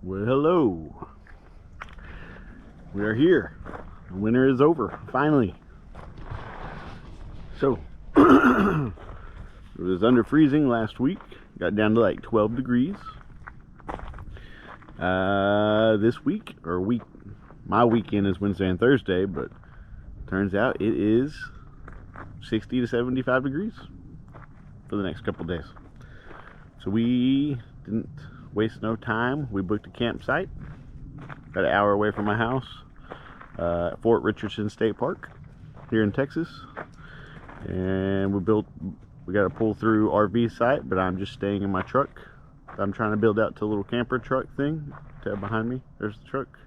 Well, hello. We are here. Winter is over, finally. So, it was under freezing last week. Got down to like 12 degrees. This week, my weekend is Wednesday and Thursday, but turns out it is 60 to 75 degrees for the next couple days. So we didn't waste no time. We booked a campsite about an hour away from my house at Fort Richardson State Park here in Texas. And we got a pull through RV site, but I'm just staying in my truck. I'm trying to build out to a little camper truck thing. Tab behind me, there's the truck.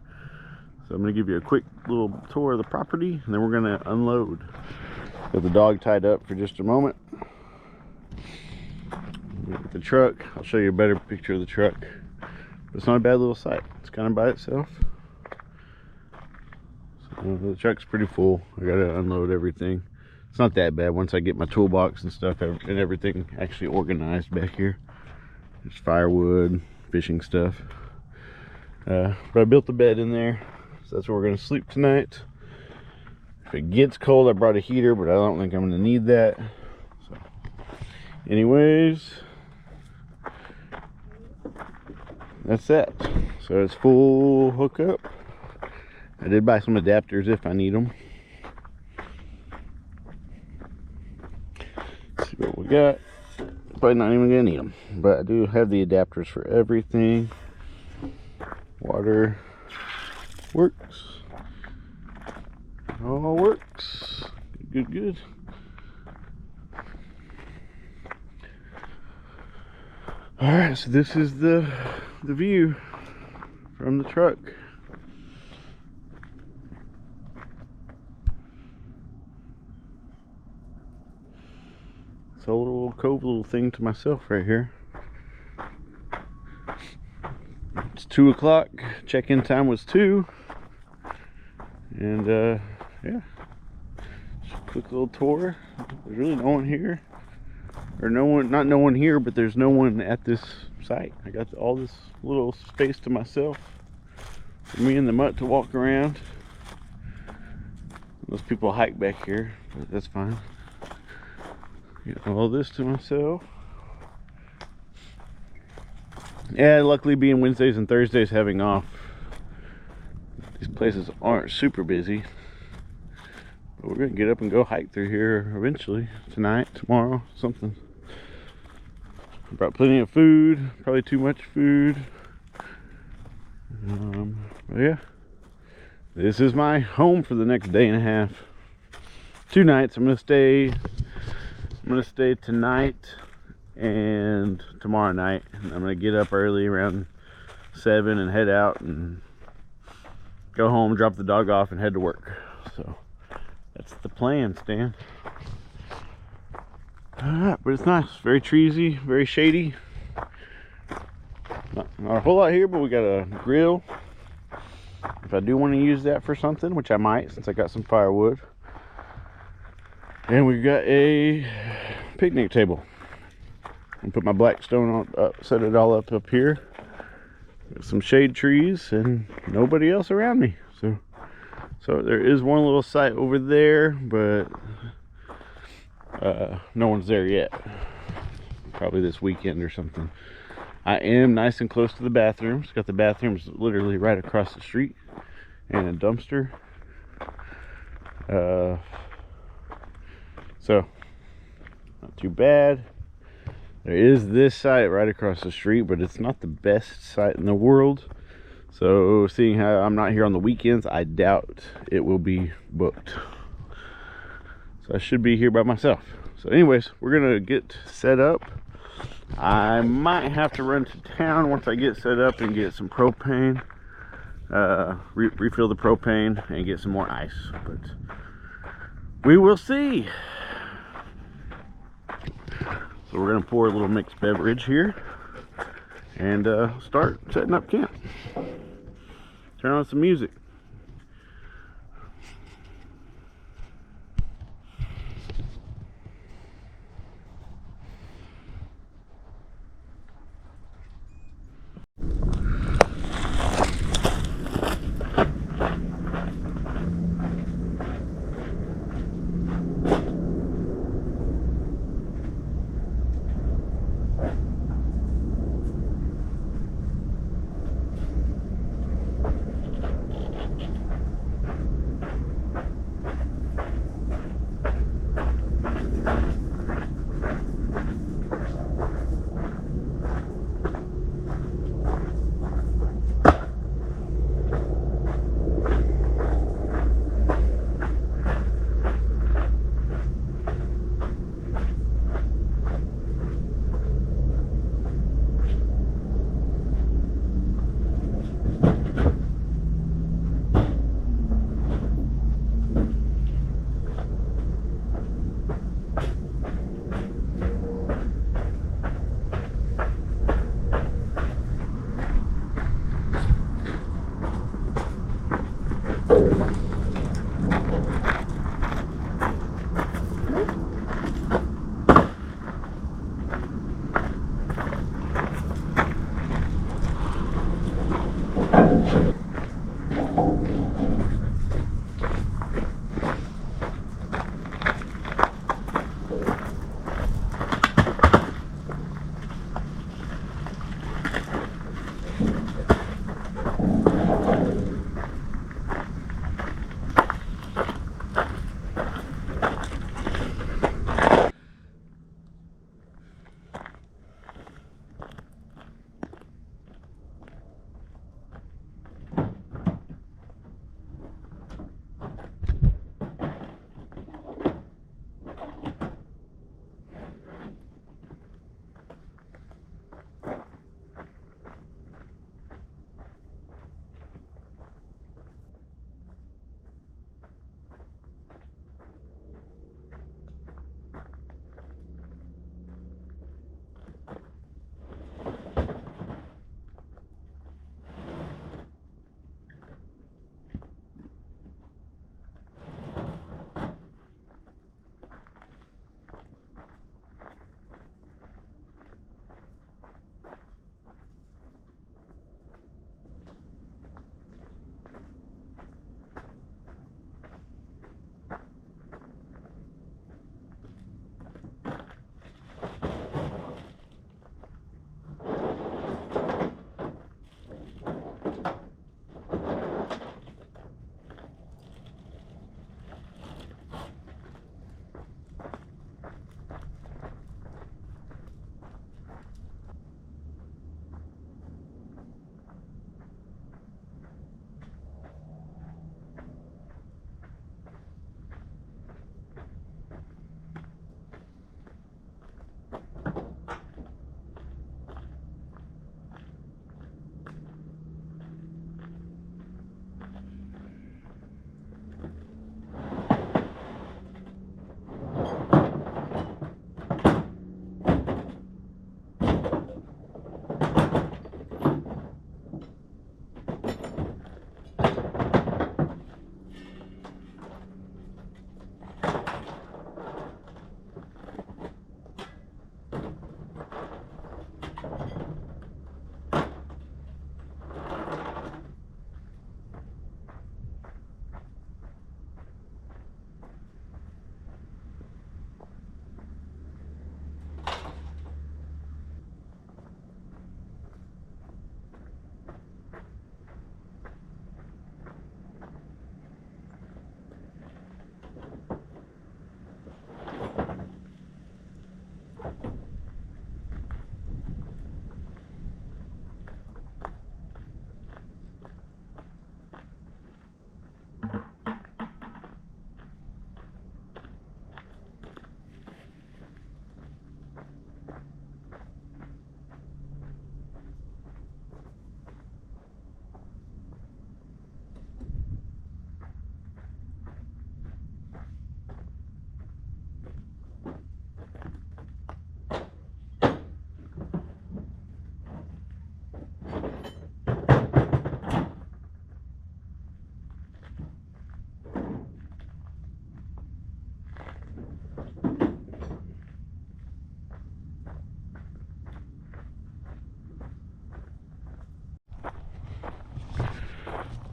So I'm gonna give you a quick little tour of the property, and then we're gonna unload. Got the dog tied up for just a moment. With the truck, I'll show you a better picture of the truck. But it's not a bad little site. It's kind of by itself. So the truck's pretty full. I gotta unload everything. It's not that bad once I get my toolbox and stuff and everything actually organized back here. There's firewood, fishing stuff. But I built the bed in there, so that's where we're gonna sleep tonight. If it gets cold, I brought a heater, but I don't think I'm gonna need that. So, anyways, that's that. So it's full hookup. I did buy some adapters if I need them. Let's see what we got. Probably not even gonna need them, but I do have the adapters for everything. Water works. All works. Good. All right, so this is the view from the truck. It's a little cove, little thing to myself right here. It's 2 o'clock. Check-in time was 2. And yeah, just a quick little tour. There's really no one here, or not no one here, but there's no one at this site. I got all this little space to myself for me and the mutt to walk around. Those people hike back here, but that's fine. Got all this to myself. Yeah, luckily being Wednesdays and Thursdays having off, these places aren't super busy. But we're gonna get up and go hike through here eventually, tonight, tomorrow, something. I brought plenty of food, probably too much food. But yeah, this is my home for the next day and a half. 2 nights. I'm gonna stay tonight and tomorrow night. I'm gonna get up early around 7 and head out and go home, drop the dog off, and head to work. So that's the plan, Stan. Alright, but it's nice. Very treesy, very shady. Not a whole lot here, but we got a grill. If I do want to use that for something, which I might since I got some firewood. And we've got a picnic table. And put my Blackstone on, set it all up here. Got some shade trees and nobody else around me. So there is one little site over there, but no one's there yet. Probably this weekend or something. I am nice and close to the bathrooms. Got the bathrooms literally right across the street and a dumpster. So not too bad. There is this site right across the street, but it's not the best site in the world. So seeing how I'm not here on the weekends, I doubt it will be booked. So I should be here by myself. So anyways, we're gonna get set up. I might have to run to town once I get set up and get some propane. Refill the propane and get some more ice. But we will see. So we're gonna pour a little mixed beverage here and start setting up camp. Turn on some music.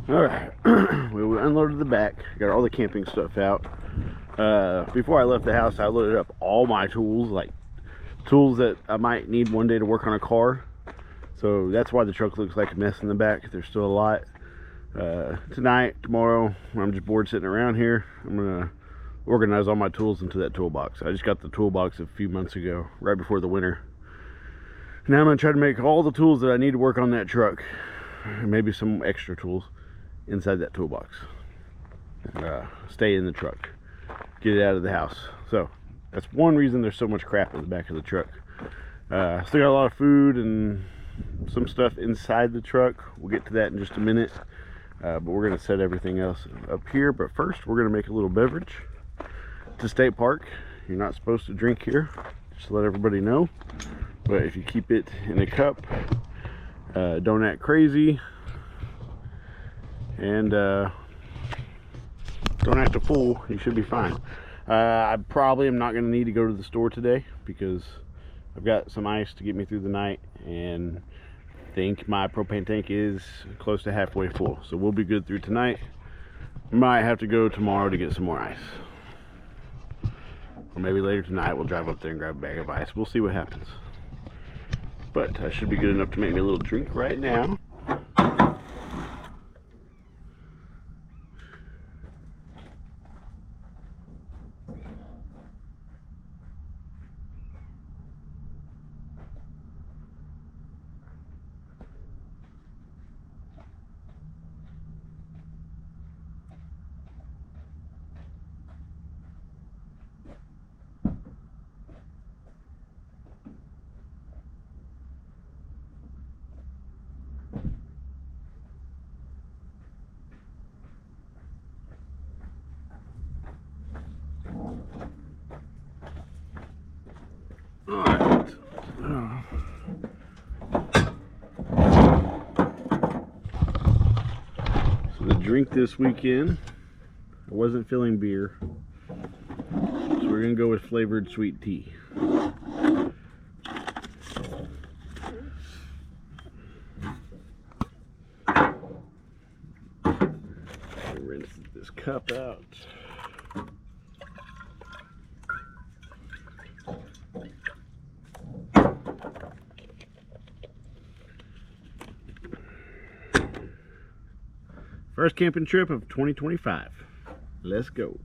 Alright, we unloaded the back, got all the camping stuff out. Before I left the house, I loaded up all my tools, like tools that I might need one day to work on a car. So that's why the truck looks like a mess in the back. There's still a lot. Tonight, tomorrow, when I'm just bored sitting around here, I'm gonna organize all my tools into that toolbox. I just got the toolbox a few months ago, right before the winter. Now I'm gonna try to make all the tools that I need to work on that truck, and maybe some extra tools, inside that toolbox. Stay in the truck, get it out of the house. So that's one reason there's so much crap in the back of the truck. Still got a lot of food and some stuff inside the truck. We'll get to that in just a minute, but we're gonna set everything else up here. But first, we're gonna make a little beverage. It's a state park. You're not supposed to drink here, just to let everybody know. But if you keep it in a cup, don't act crazy, and don't act a fool, you should be fine. I probably am not going to need to go to the store today because I've got some ice to get me through the night, and I think my propane tank is close to halfway full, so we'll be good through tonight. Might have to go tomorrow to get some more ice, or maybe later tonight we'll drive up there and grab a bag of ice. We'll see what happens, but I should be good enough to make me a little drink right now. Alright. So the drink this weekend, I wasn't feeling beer, so we're gonna go with flavored sweet tea. Rinse this cup out. First camping trip of 2025. Let's go.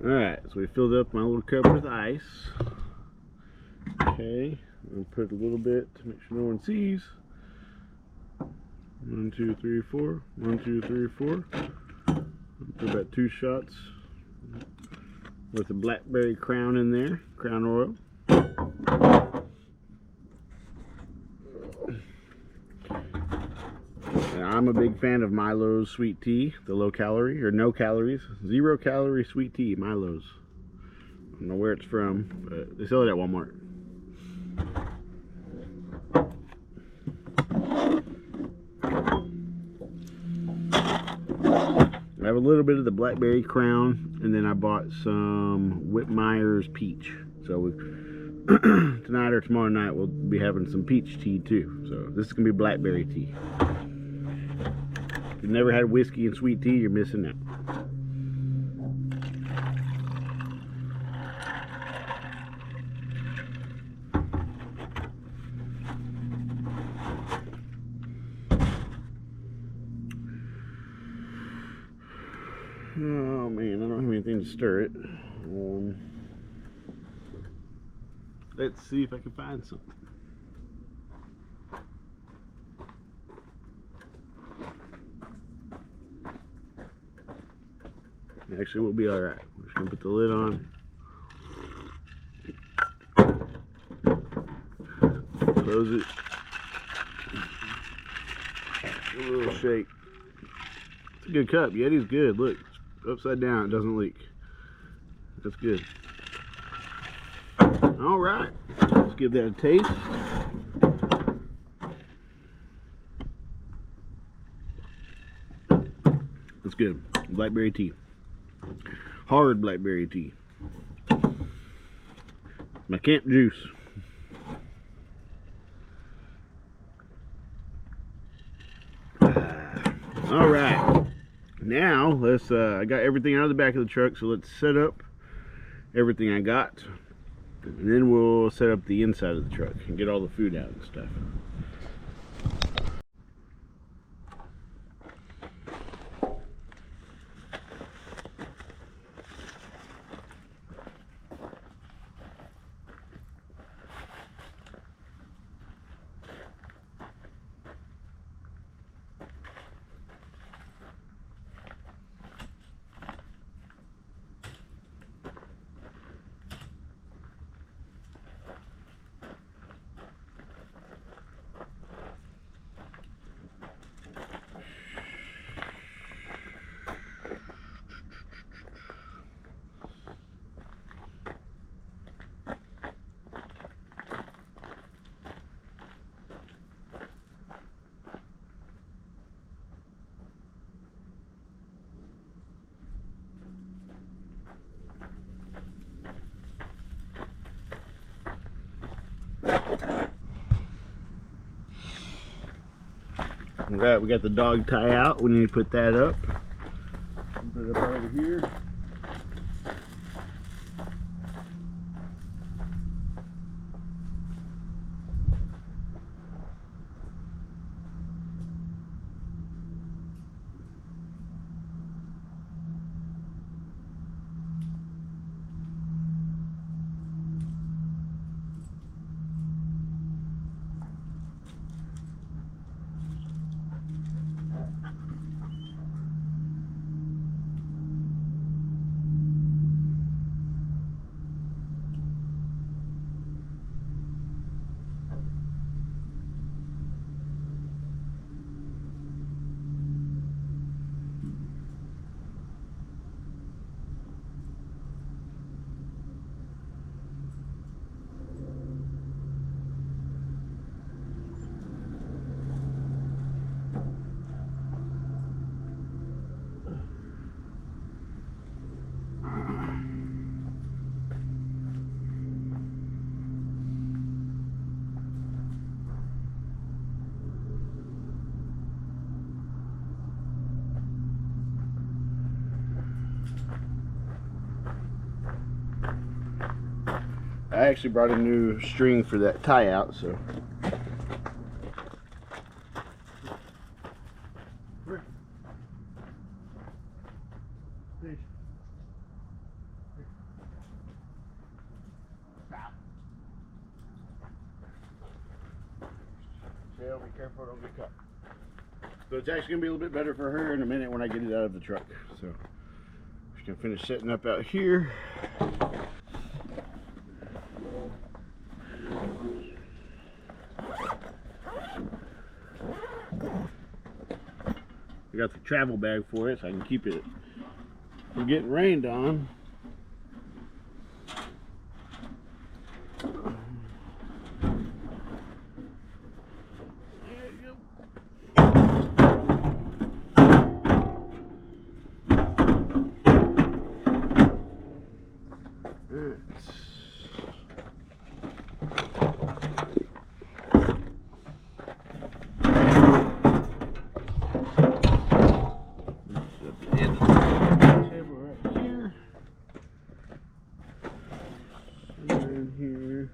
Alright, so we filled up my little cup with ice. Okay, I'm going to put a little bit to make sure no one sees. 1, 2, 3, 4. 1, 2, 3, 4. Put about 2 shots with the blackberry crown in there, crown oil. I'm a big fan of Milo's sweet tea, the low calorie, or no calories, 0 calorie sweet tea, Milo's. I don't know where it's from, but they sell it at Walmart. I have a little bit of the blackberry crown, and then I bought some Whitmeyer's peach. So tonight or tomorrow night we'll be having some peach tea too. So this is gonna be blackberry tea. If you've never had whiskey and sweet tea, you're missing out. Oh man, I don't have anything to stir it. Let's see if I can find something. Actually, we'll be alright. We're just gonna put the lid on. Close it. A little shake. It's a good cup. Yeti's good. Look, upside down, it doesn't leak. That's good. All right, let's give that a taste. That's good. Blackberry tea. Hard blackberry tea. My camp juice. All right. Now let's. I got everything out of the back of the truck, so let's set up everything I got, and then we'll set up the inside of the truck and get all the food out and stuff. Alright, we got the dog tie out. We need to put that up. Put it up over here. I actually brought a new string for that tie out, so. Be careful, don't get cut. So it's actually gonna be a little bit better for her in a minute when I get it out of the truck. So just gonna finish setting up out here. I got the travel bag for it so I can keep it from getting rained on. Here.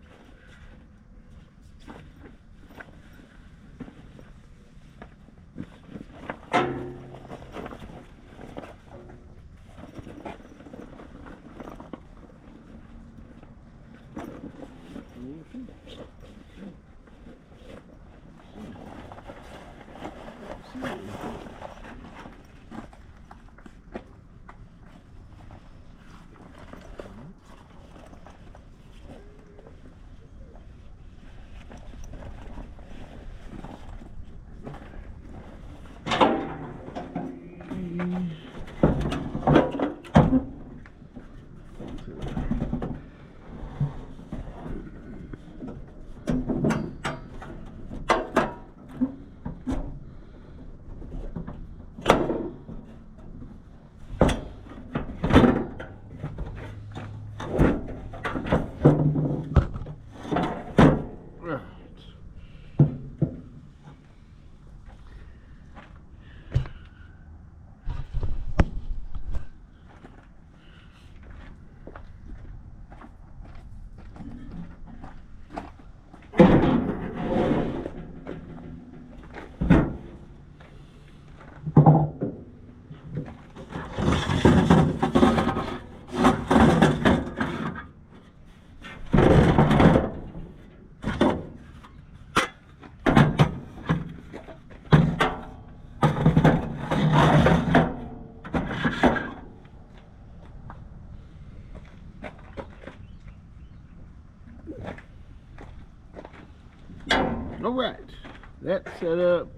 that set up.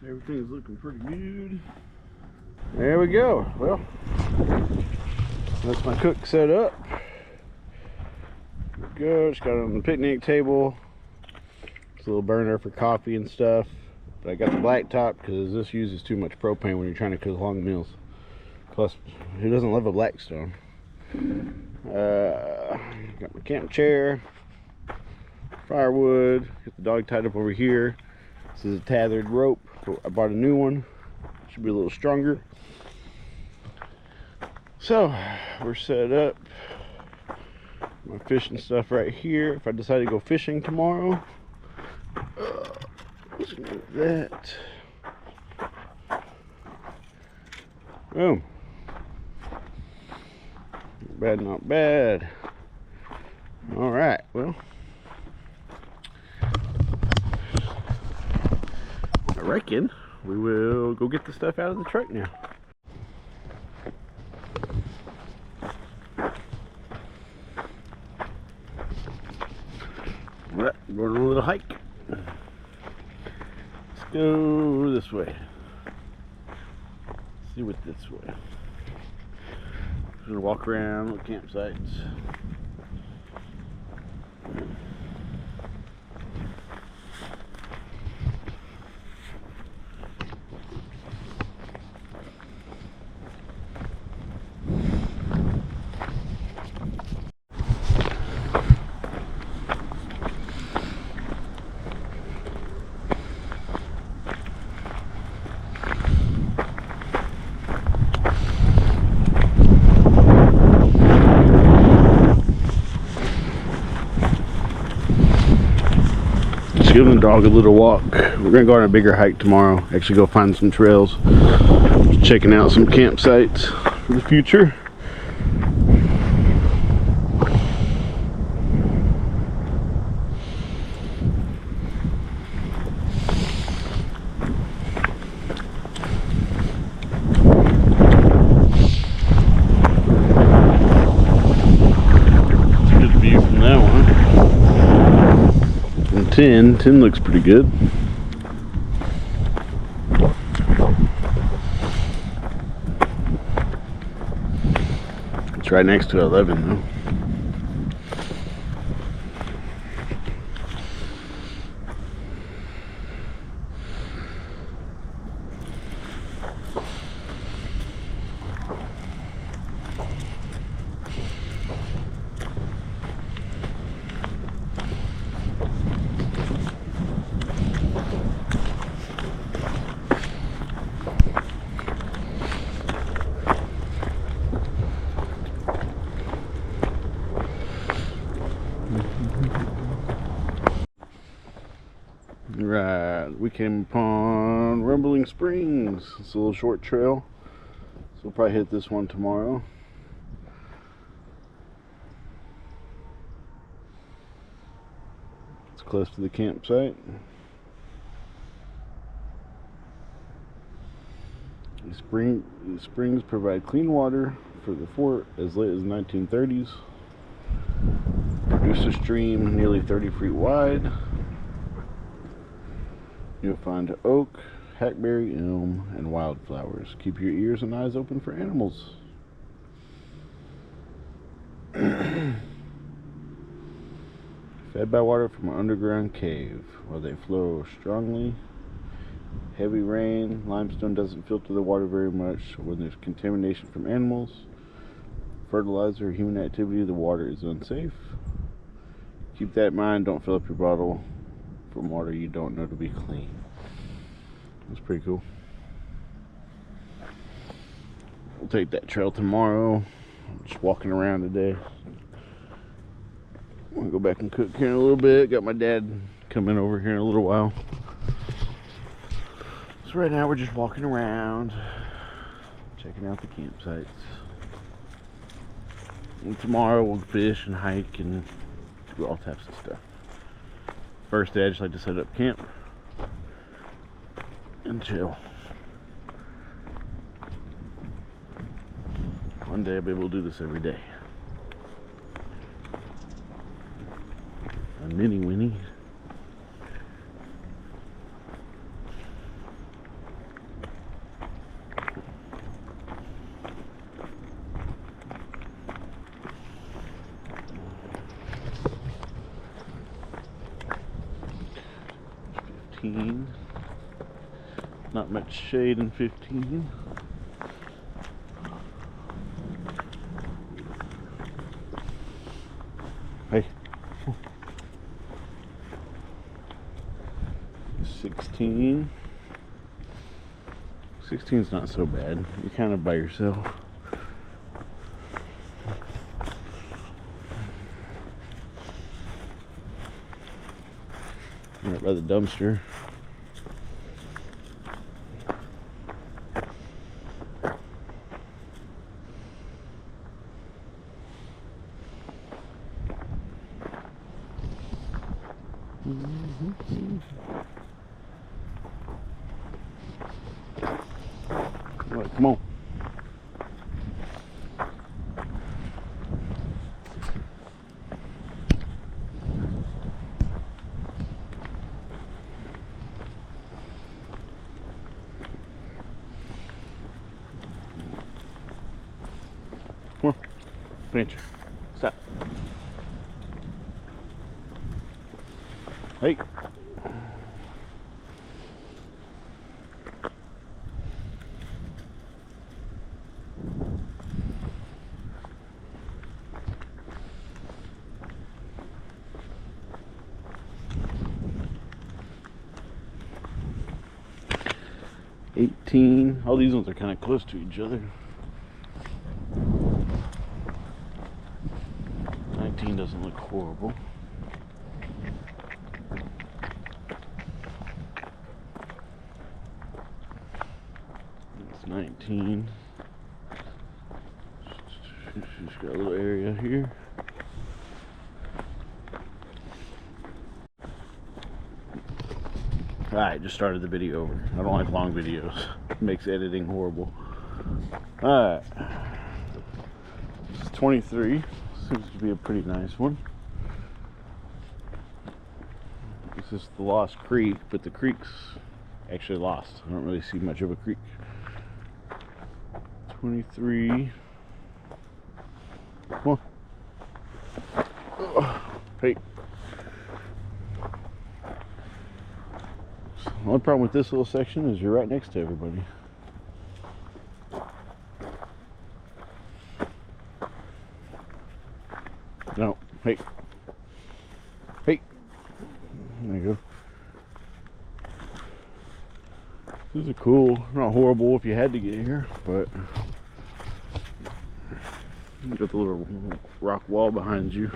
Everything's looking pretty good. There we go. Well, that's my cook set up. There we go. Just got it on the picnic table. It's a little burner for coffee and stuff. But I got the black top because this uses too much propane when you're trying to cook long meals. Plus, who doesn't love a Blackstone? Got my camp chair, firewood. Got the dog tied up over here. This is a tethered rope. I bought a new one. Should be a little stronger. So we're set up. My fishing stuff right here. If I decide to go fishing tomorrow, let's do that. Boom. Not bad, not bad. All right, well, I reckon we will go get the stuff out of the truck now. All right, we're going on a little hike. Let's go this way. See what this way. Just gonna walk around little campsites. Giving the dog a little walk. We're gonna go on a bigger hike tomorrow. Actually go find some trails. Just checking out some campsites for the future. Good view from that one. 10 looks pretty good. It's right next to 11 though. Right, we came upon Rumbling Springs. It's a little short trail, so we'll probably hit this one tomorrow. It's close to the campsite. The springs provide clean water for the fort as late as the 1930s. Produce a stream nearly 30 feet wide. You'll find oak, hackberry, elm, and wildflowers. Keep your ears and eyes open for animals. Fed by water from an underground cave where they flow strongly. Heavy rain, limestone doesn't filter the water very much. When there's contamination from animals, fertilizer, or human activity, the water is unsafe. Keep that in mind. Don't fill up your bottle from water you don't know to be clean. That's pretty cool. We'll take that trail tomorrow. I'm just walking around today. I'm gonna go back and cook here in a little bit. Got my dad coming over here in a little while. So right now we're just walking around, checking out the campsites. And tomorrow we'll fish and hike and do all types of stuff. First day I just like to set up camp and chill. One day I'll be able to do this every day. A mini Winnie. 15. Not much shade in 15. Hey. 16. 16's not so bad. You're kind of by yourself. Right by the dumpster. All right, come on. Come on. Pinch. Stop. Hey. All these ones are kind of close to each other. 19 doesn't look horrible. It's 19. She's got a little area here. Alright, just started the video over. I don't like long videos. It makes editing horrible. Alright. It's 23. Seems to be a pretty nice one. This is the Lost Creek, but the creek's actually lost. I don't really see much of a creek. 23. Come on. Oh, hey. The only problem with this little section is you're right next to everybody. No, hey. Hey. There you go. This is cool. Not horrible if you had to get here, but you got the little rock wall behind you.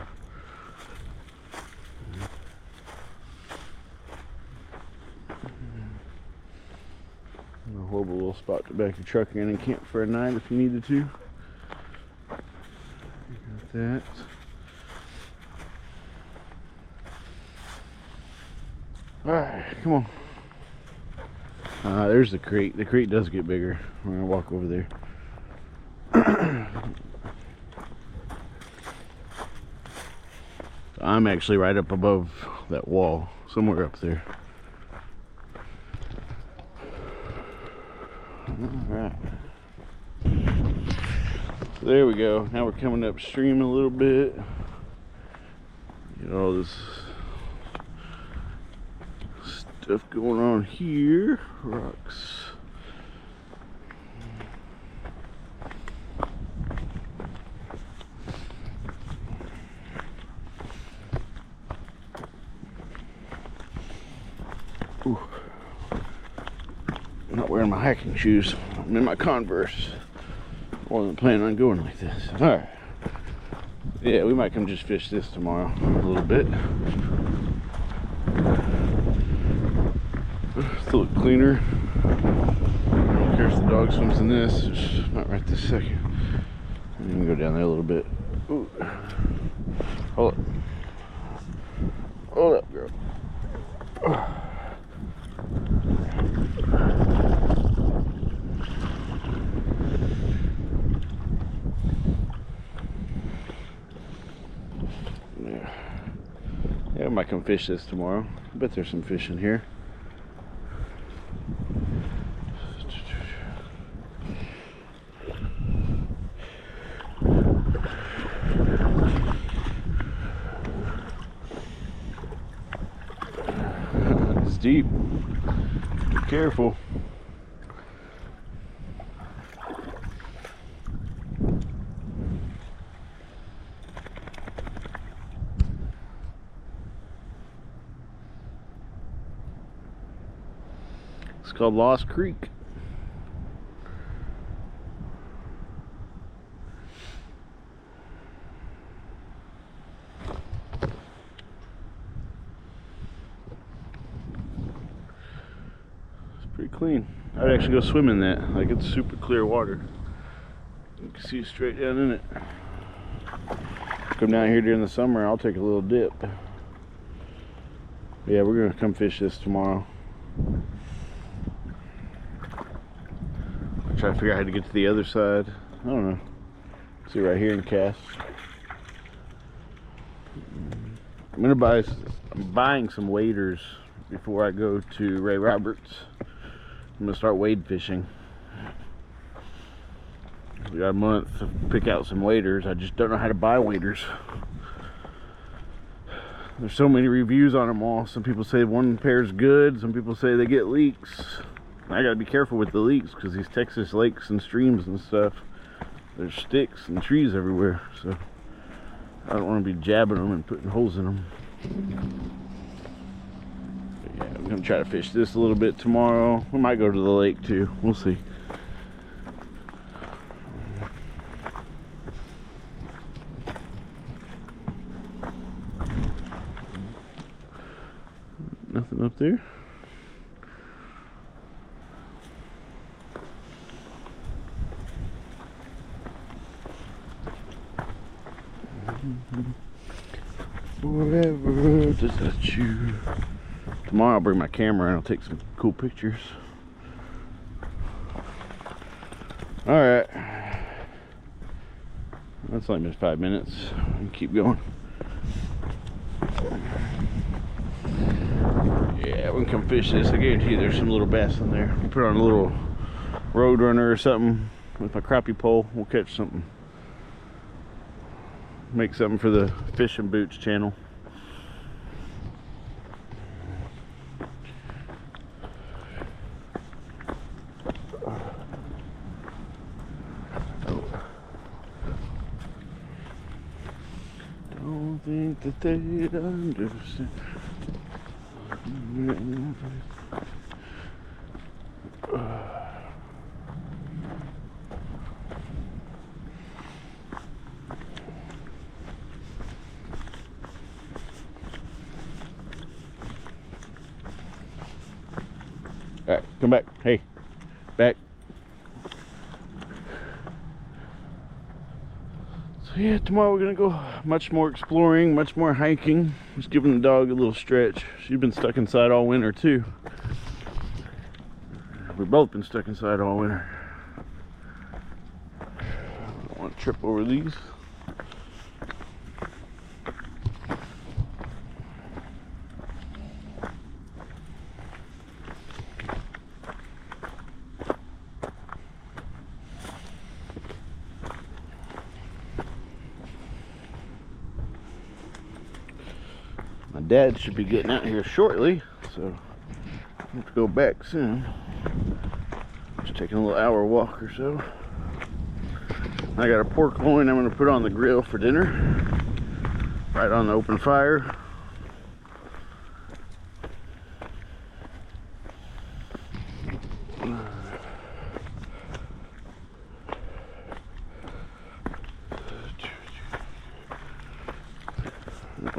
A horrible little spot to back your truck in and camp for a night if you needed to. Got that. Alright, come on. There's the creek. The creek does get bigger. We're gonna walk over there. I'm actually right up above that wall, somewhere up there. Alright. So there we go. Now we're coming upstream a little bit. Get all this stuff going on here. Rocks. Ooh. I'm not wearing my hiking shoes. I'm in my Converse. I wasn't planning on going like this. Alright. Yeah, we might come just fish this tomorrow a little bit. Still look cleaner. I don't care if the dog swims in this. It's not right this second. I'm gonna go down there a little bit. Ooh. Hold up. Hold up, girl. Yeah, I might come fish this tomorrow. I bet there's some fish in here. deep. Be careful. It's called Lost Creek. Pretty clean. I'd actually go swim in that. Like, it's super clear water. You can see straight down in it. Come down here during the summer, I'll take a little dip. Yeah, we're gonna come fish this tomorrow. I'll try to figure out how to get to the other side. I don't know. See right here in cast. I'm buying some waders before I go to Ray Roberts. I'm gonna start wade fishing. We got a month to pick out some waders. I just don't know how to buy waders. There's so many reviews on them all. Some people say one pair's good. Some people say they get leaks. I gotta be careful with the leaks because these Texas lakes and streams and stuff, there's sticks and trees everywhere. So I don't want to be jabbing them and putting holes in them. Yeah, I'm gonna try to fish this a little bit tomorrow. We might go to the lake too. We'll see. Nothing up there. Forever does that you. Tomorrow I'll bring my camera and I'll take some cool pictures. Alright. That's only been 5 minutes. I can keep going. Yeah, we can come fish this. I guarantee you there's some little bass in there. Put on a little road runner or something with my crappie pole. We'll catch something. Make something for the Fishing Boots channel. Don't think that they'd understand. Alright, come back. Hey, back. So yeah, tomorrow we're gonna go much more exploring, much more hiking. Just giving the dog a little stretch. She's been stuck inside all winter too. We've both been stuck inside all winter. I don't want to trip over these. My dad should be getting out here shortly, so I have to go back soon. Just taking a little hour walk or so. I got a pork loin I'm going to put on the grill for dinner, right on the open fire.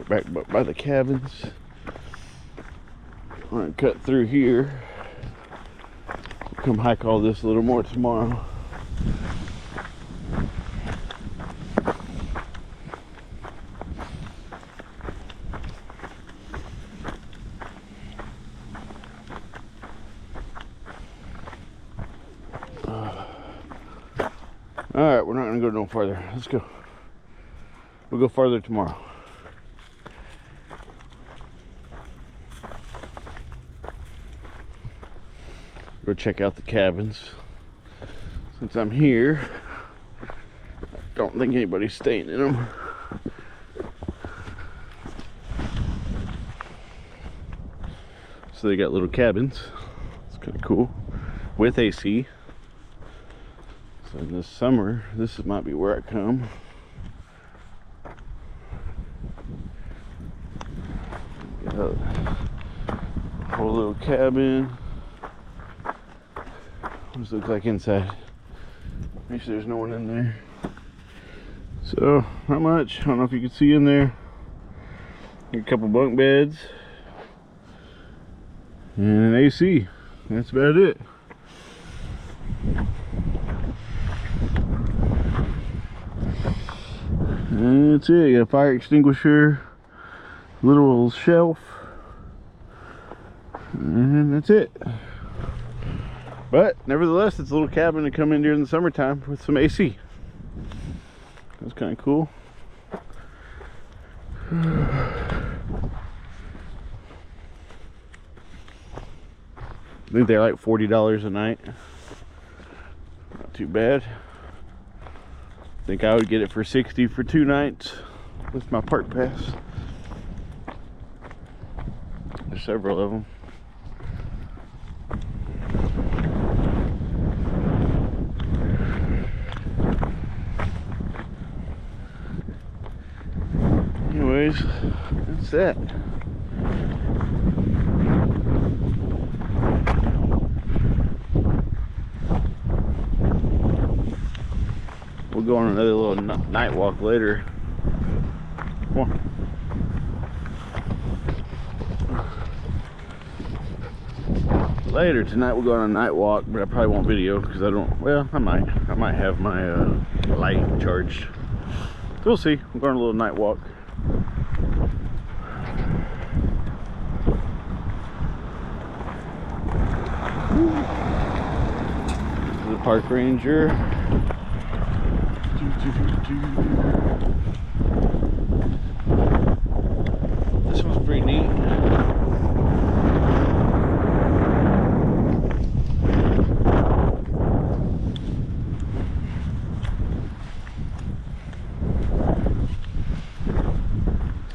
Back by the cabins. I'm gonna cut through here. Come hike all this a little more tomorrow. Alright, we're not gonna go no farther. Let's go. We'll go farther tomorrow. Go check out the cabins. Since I'm here, I don't think anybody's staying in them. So they got little cabins. It's kind of cool with AC. So in this summer, this might be where I come. Got a whole little cabin. What does it look like inside? Make sure there's no one in there. So, not much. I don't know if you can see in there. A couple bunk beds. And an AC. That's about it. And that's it. You got a fire extinguisher, little shelf, and that's it. But nevertheless, it's a little cabin to come in during the summertime with some AC. That's kind of cool. I think they're like $40 a night. Not too bad. I think I would get it for $60 for 2 nights with my park pass. There's several of them. Anyways, that's that. We'll go on another little night walk later. Come on. Later tonight we'll go on a night walk, but I probably won't video because I don't. Well, I might have my light charged. So we'll see. We'll go on a little night walk. The park ranger. This one's pretty neat.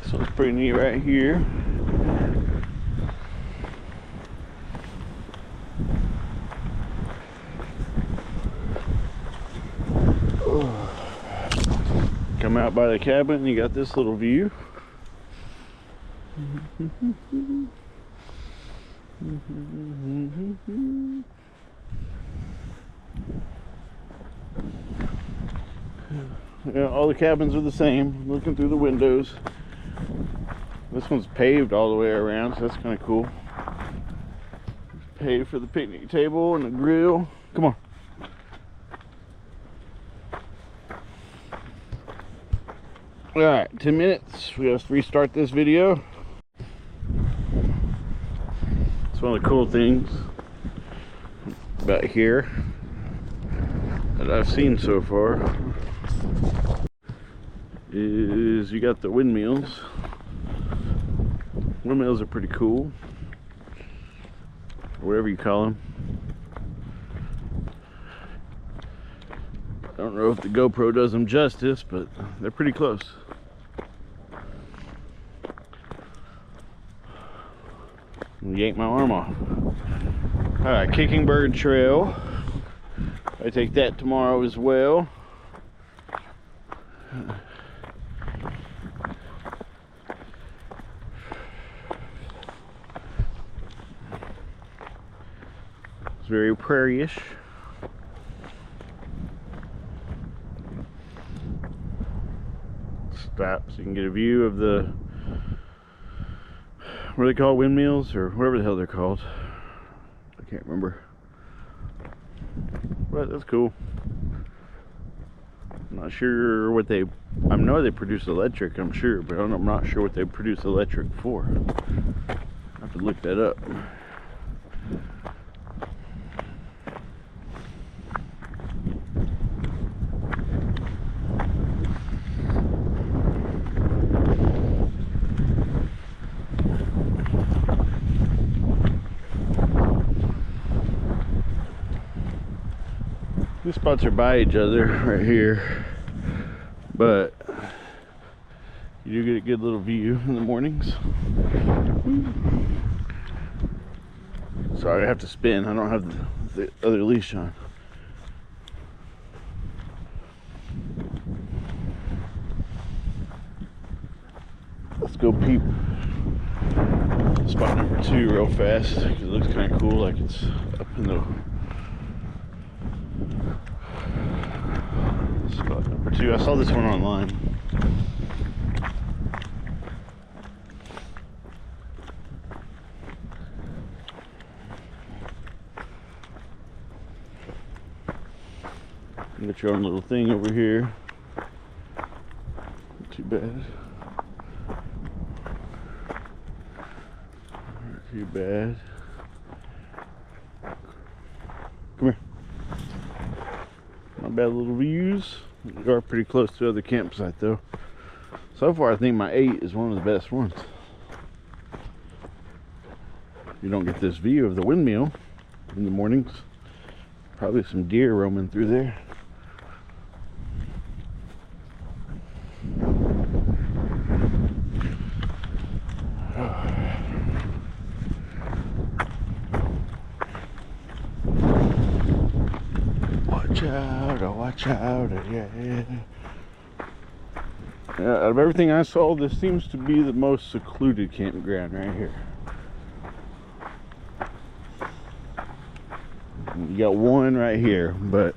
This one's pretty neat right here. Come out by the cabin, you got this little view. Yeah, all the cabins are the same. Looking through the windows. This one's paved all the way around, so that's kind of cool. Paved for the picnic table and the grill. Come on. Alright, 10 minutes. We have to restart this video. It's one of the cool things about here that I've seen so far is you got the windmills. Windmills are pretty cool, or whatever you call them. I don't know if the GoPro does them justice, but they're pretty close. Yank my arm off. Alright, Kicking Bird Trail. I take that tomorrow as well. It's very prairie-ish. Stop so you can get a view of the, what are they called, windmills or whatever the hell they're called. I can't remember, but that's cool. I'm not sure what they, I know they produce electric, I'm sure, but I'm not sure what they produce electric for. I have to look that up. These spots are by each other right here, but you do get a good little view in the mornings. Sorry, I have to spin. I don't have the other leash on. Let's go peep spot number 2 real fast, because it looks kind of cool, like it's up in the spot number 2. I saw this one online. You got your own little thing over here. Not too bad. Not too bad. Come here. Not bad little views. We are pretty close to the other campsite though. So far I think my 8 is one of the best ones. You don't get this view of the windmill in the mornings. Probably some deer roaming through there. Watch out, yeah. Out of everything I saw, this seems to be the most secluded campground right here. You got one right here, but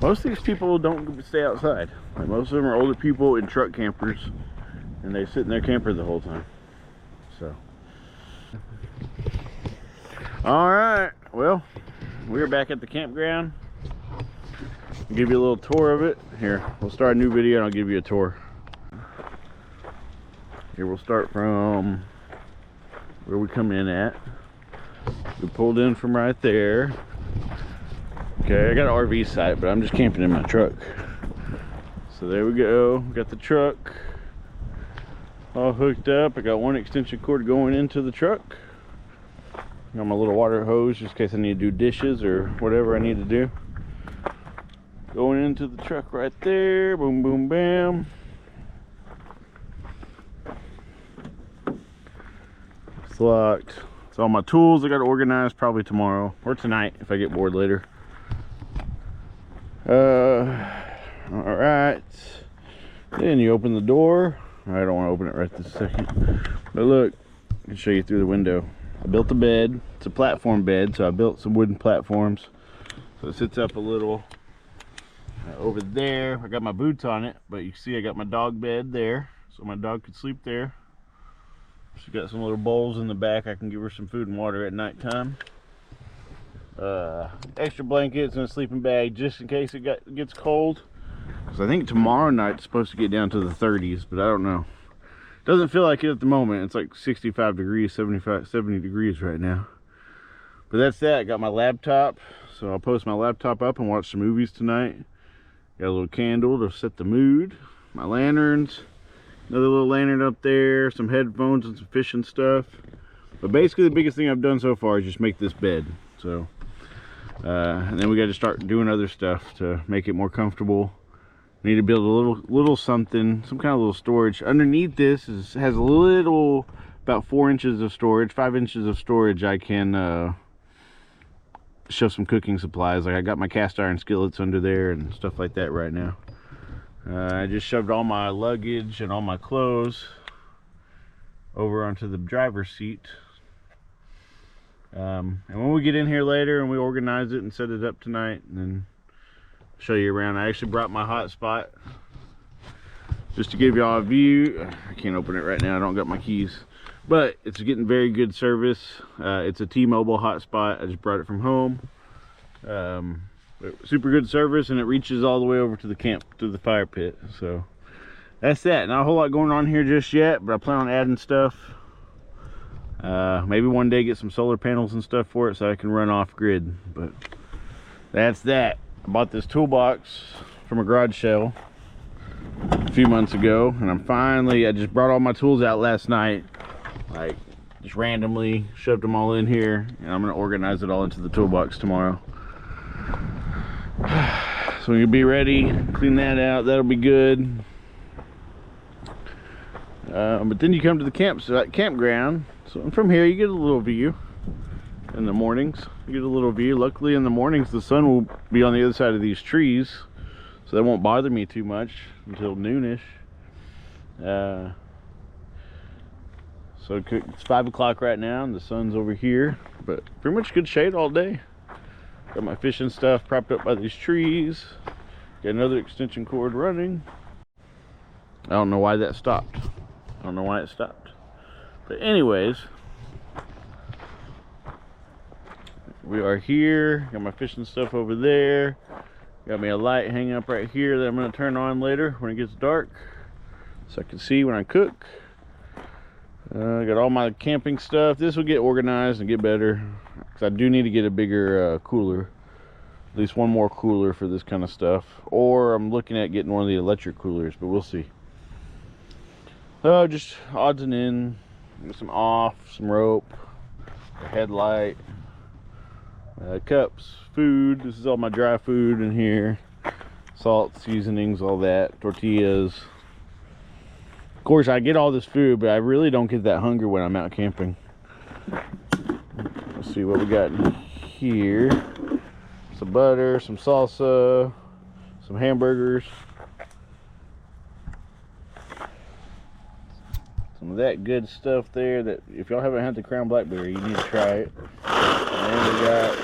most of these people don't stay outside. Like, most of them are older people in truck campers, and they sit in their camper the whole time. So, all right, well, we're back at the campground. I'll give you a little tour of it. Here, we'll start a new video and I'll give you a tour. Here, we'll start from where we come in at. We pulled in from right there. Okay, I got an RV site, but I'm just camping in my truck. So there we go. Got the truck all hooked up. I got one extension cord going into the truck. Got my little water hose just in case I need to do dishes or whatever I need to do. Going into the truck right there. Boom, boom, bam. It's locked. It's all my tools I got to organize probably tomorrow or tonight if I get bored later. All right. Then you open the door. I don't want to open it right this second. But look, I can show you through the window. I built a bed. It's a platform bed, so I built some wooden platforms. So it sits up a little. Over there, I got my boots on it, but you can see I got my dog bed there, so my dog could sleep there. She's got some little bowls in the back. I can give her some food and water at nighttime. Extra blankets and a sleeping bag just in case it gets cold. Because I think tomorrow night it's supposed to get down to the 30s, but I don't know. Doesn't feel like it at the moment. It's like 65 degrees, 70 degrees right now. But that's that. I got my laptop, so I'll post my laptop up and watch some movies tonight. Got a little candle to set the mood. My lanterns. Another little lantern up there. Some headphones and some fishing stuff. But basically the biggest thing I've done so far is just make this bed. So, and then we got to start doing other stuff to make it more comfortable. Need to build a little something, some kind of little storage. Underneath this has a little, about 4 inches of storage, 5 inches of storage. I can shove some cooking supplies. Like I got my cast iron skillets under there and stuff like that right now. I just shoved all my luggage and all my clothes over onto the driver's seat. And when we get in here later and we organize it and set it up tonight, and then show you around. I actually brought my hotspot just to give y'all a view. I can't open it right now, I don't got my keys, but it's getting very good service. It's a T-Mobile hotspot. I just brought it from home. Super good service, and it reaches all the way over to the camp, to the fire pit. So that's that. Not a whole lot going on here just yet, but I plan on adding stuff. Maybe one day get some solar panels and stuff for it so I can run off grid. But that's that. I bought this toolbox from a garage sale a few months ago, and I just brought all my tools out last night, like just randomly shoved them all in here, and I'm gonna organize it all into the toolbox tomorrow. So you'll be ready, clean that out, that'll be good. But then you come to the campground. So from here you get a little view. in the mornings. You get a little view. Luckily in the mornings the sun will be on the other side of these trees, so that won't bother me too much until noonish. So it's 5 o'clock right now and the sun's over here, but pretty much good shade all day. Got my fishing stuff propped up by these trees. Got another extension cord running. I don't know why that stopped. I don't know why it stopped. But anyways, we are here. Got my fishing stuff over there. Got me a light hanging up right here that I'm going to turn on later when it gets dark, so I can see when I cook. Got all my camping stuff. This will get organized and get better, because I do need to get a bigger cooler. At least one more cooler for this kind of stuff. Or I'm looking at getting one of the electric coolers, but we'll see. Just odds and ends. Some off, some rope, a headlight, cups, food. This is all my dry food in here. Salt, seasonings, all that. Tortillas. Of course, I get all this food, but I really don't get that hungry when I'm out camping. Let's see what we got in here. Some butter, some salsa, some hamburgers. Some of that good stuff there that if y'all haven't had the Crown Blackberry, you need to try it. And then we got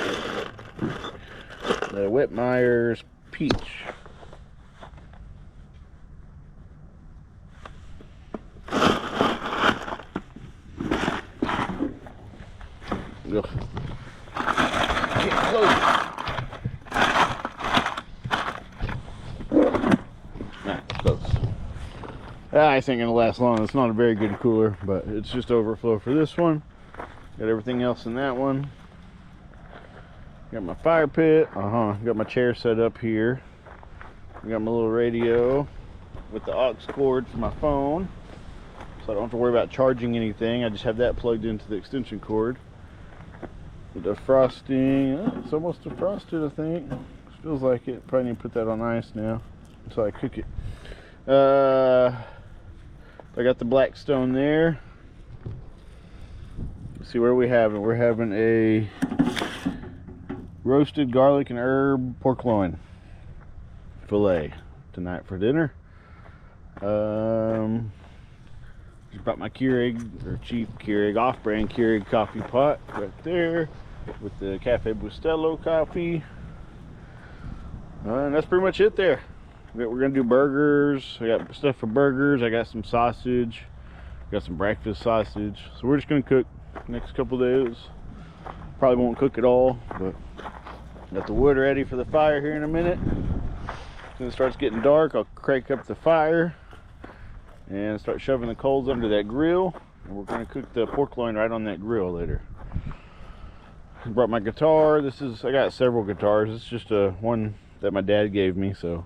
the Whitmeyer's Peach. Ugh. Get close. Close. This ain't gonna last long. It's not a very good cooler, but it's just overflow for this one. Got everything else in that one. Got my fire pit. Got my chair set up here. Got my little radio with the aux cord for my phone, so I don't have to worry about charging anything. I just have that plugged into the extension cord. With the frosting, it's almost defrosted, I think. Feels like it. Probably need to put that on ice now until I cook it. I got the Blackstone there. Let's see, where are we having? We're having a roasted garlic and herb pork loin fillet tonight for dinner. Just brought my Keurig, or cheap Keurig, off-brand Keurig coffee pot right there with the Cafe Bustelo coffee. And that's pretty much it there. We're gonna do burgers. I got stuff for burgers. I got some sausage. Got some breakfast sausage. So we're just gonna cook next couple days. Probably won't cook at all, but got the wood ready for the fire here in a minute. When it starts getting dark, I'll crank up the fire and start shoving the coals under that grill, and we're going to cook the pork loin right on that grill later. I brought my guitar. I got several guitars. It's just one that my dad gave me, so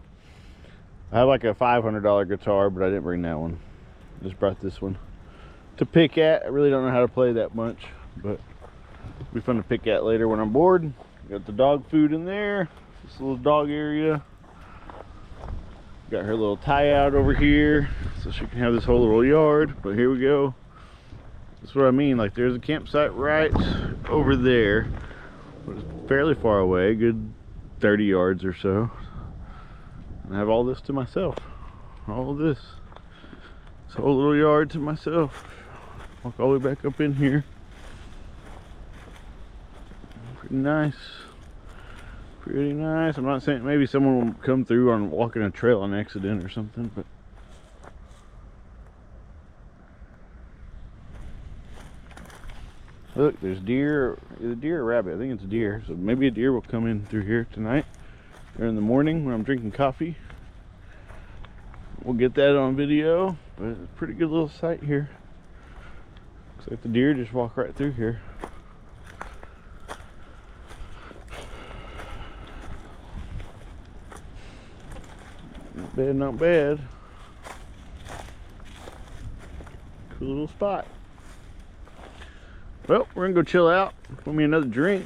I have like a $500 guitar, but I didn't bring that one. I just brought this one to pick at. I really don't know how to play that much, but it'll be fun to pick at later when I'm bored. Got the dog food in there, this little dog area. Got her little tie out over here so she can have this whole little yard. But here we go. That's what I mean. Like, there's a campsite right over there, but it's fairly far away, good 30 yards or so. And I have all this to myself. All of this whole little yard to myself. Walk all the way back up in here. Pretty nice. Pretty nice. I'm not saying maybe someone will come through on walking a trail on accident or something, but look, there's deer. Is it deer or rabbit? I think it's a deer. So maybe a deer will come in through here tonight or in the morning when I'm drinking coffee. We'll get that on video, but it's a pretty good little sight here. Looks like the deer just walk right through here. Not bad, not bad. Cool little spot. Well, we're gonna go chill out. Put me another drink.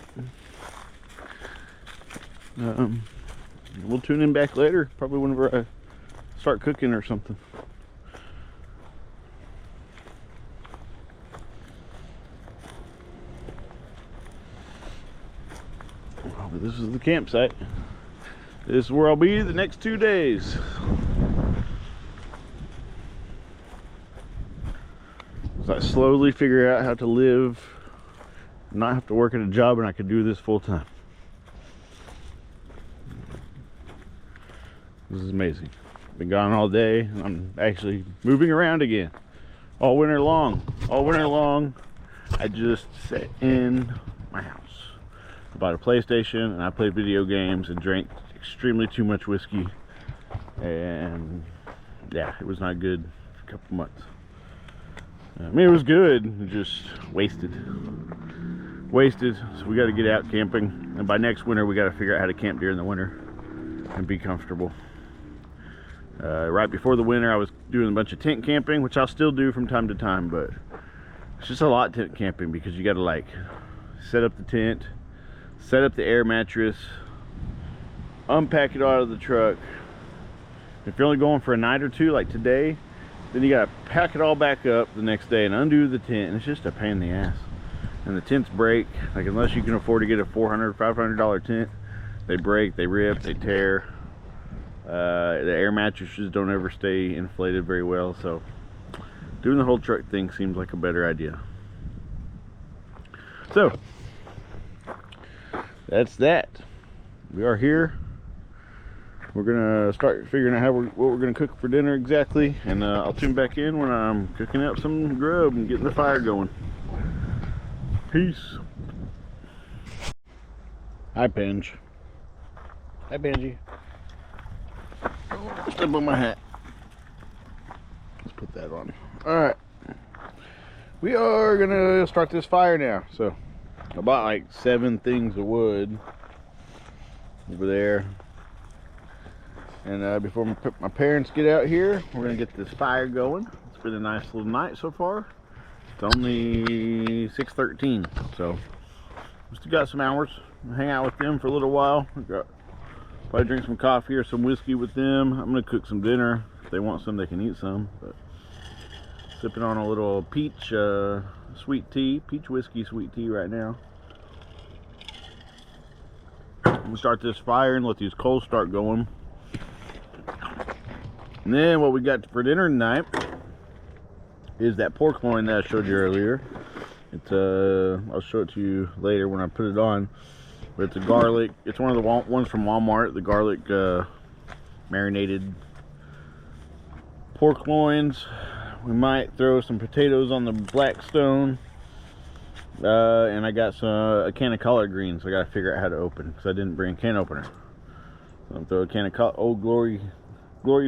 We'll tune in back later, probably whenever I start cooking or something. This is the campsite. This is where I'll be the next 2 days. So I slowly figure out how to live, not have to work at a job, and I can do this full time. This is amazing. Been gone all day. I'm actually moving around again. All winter long. All winter long, I just sat in my house. I bought a PlayStation and I played video games and drank extremely too much whiskey. And yeah, it was not good for a couple months. I mean, it was good, just wasted. So we got to get out camping. And by next winter, we got to figure out how to camp during the winter and be comfortable. Right before the winter, I was doing a bunch of tent camping, which I'll still do from time to time, but it's just a lot tent camping because you got to like set up the tent, set up the air mattress, unpack it out of the truck. If you're only going for a night or two like today, then you got to pack it all back up the next day and undo the tent, and it's just a pain in the ass. And the tents break, like unless you can afford to get a $400, $500 tent, they break, they rip, they tear. The air mattresses don't ever stay inflated very well, so doing the whole truck thing seems like a better idea. So that's that. We are here. We're gonna start figuring out what we're gonna cook for dinner exactly, and I'll tune back in when I'm cooking up some grub and getting the fire going. Peace. Hi, Pangee. Hi, Pangee. Step on my hat. Let's put that on. Alright. We are gonna start this fire now. So I bought like 7 things of wood over there. And before my parents get out here, we're gonna get this fire going. It's been a nice little night so far. It's only 6:13, so we still got some hours. We'll hang out with them for a little while. Probably drink some coffee or some whiskey with them. I'm gonna cook some dinner. If they want some, they can eat some. But sipping on a little peach sweet tea, peach whiskey sweet tea right now. I'm gonna start this fire and let these coals start going. And then what we got for dinner tonight is that pork loin that I showed you earlier. It's I'll show it to you later when I put it on. But it's a garlic. It's one of the ones from Walmart. The garlic marinated pork loins. We might throw some potatoes on the Blackstone. And I got a can of collard greens. I got to figure out how to open because I didn't bring a can opener. So I'm throw a can of Old Glory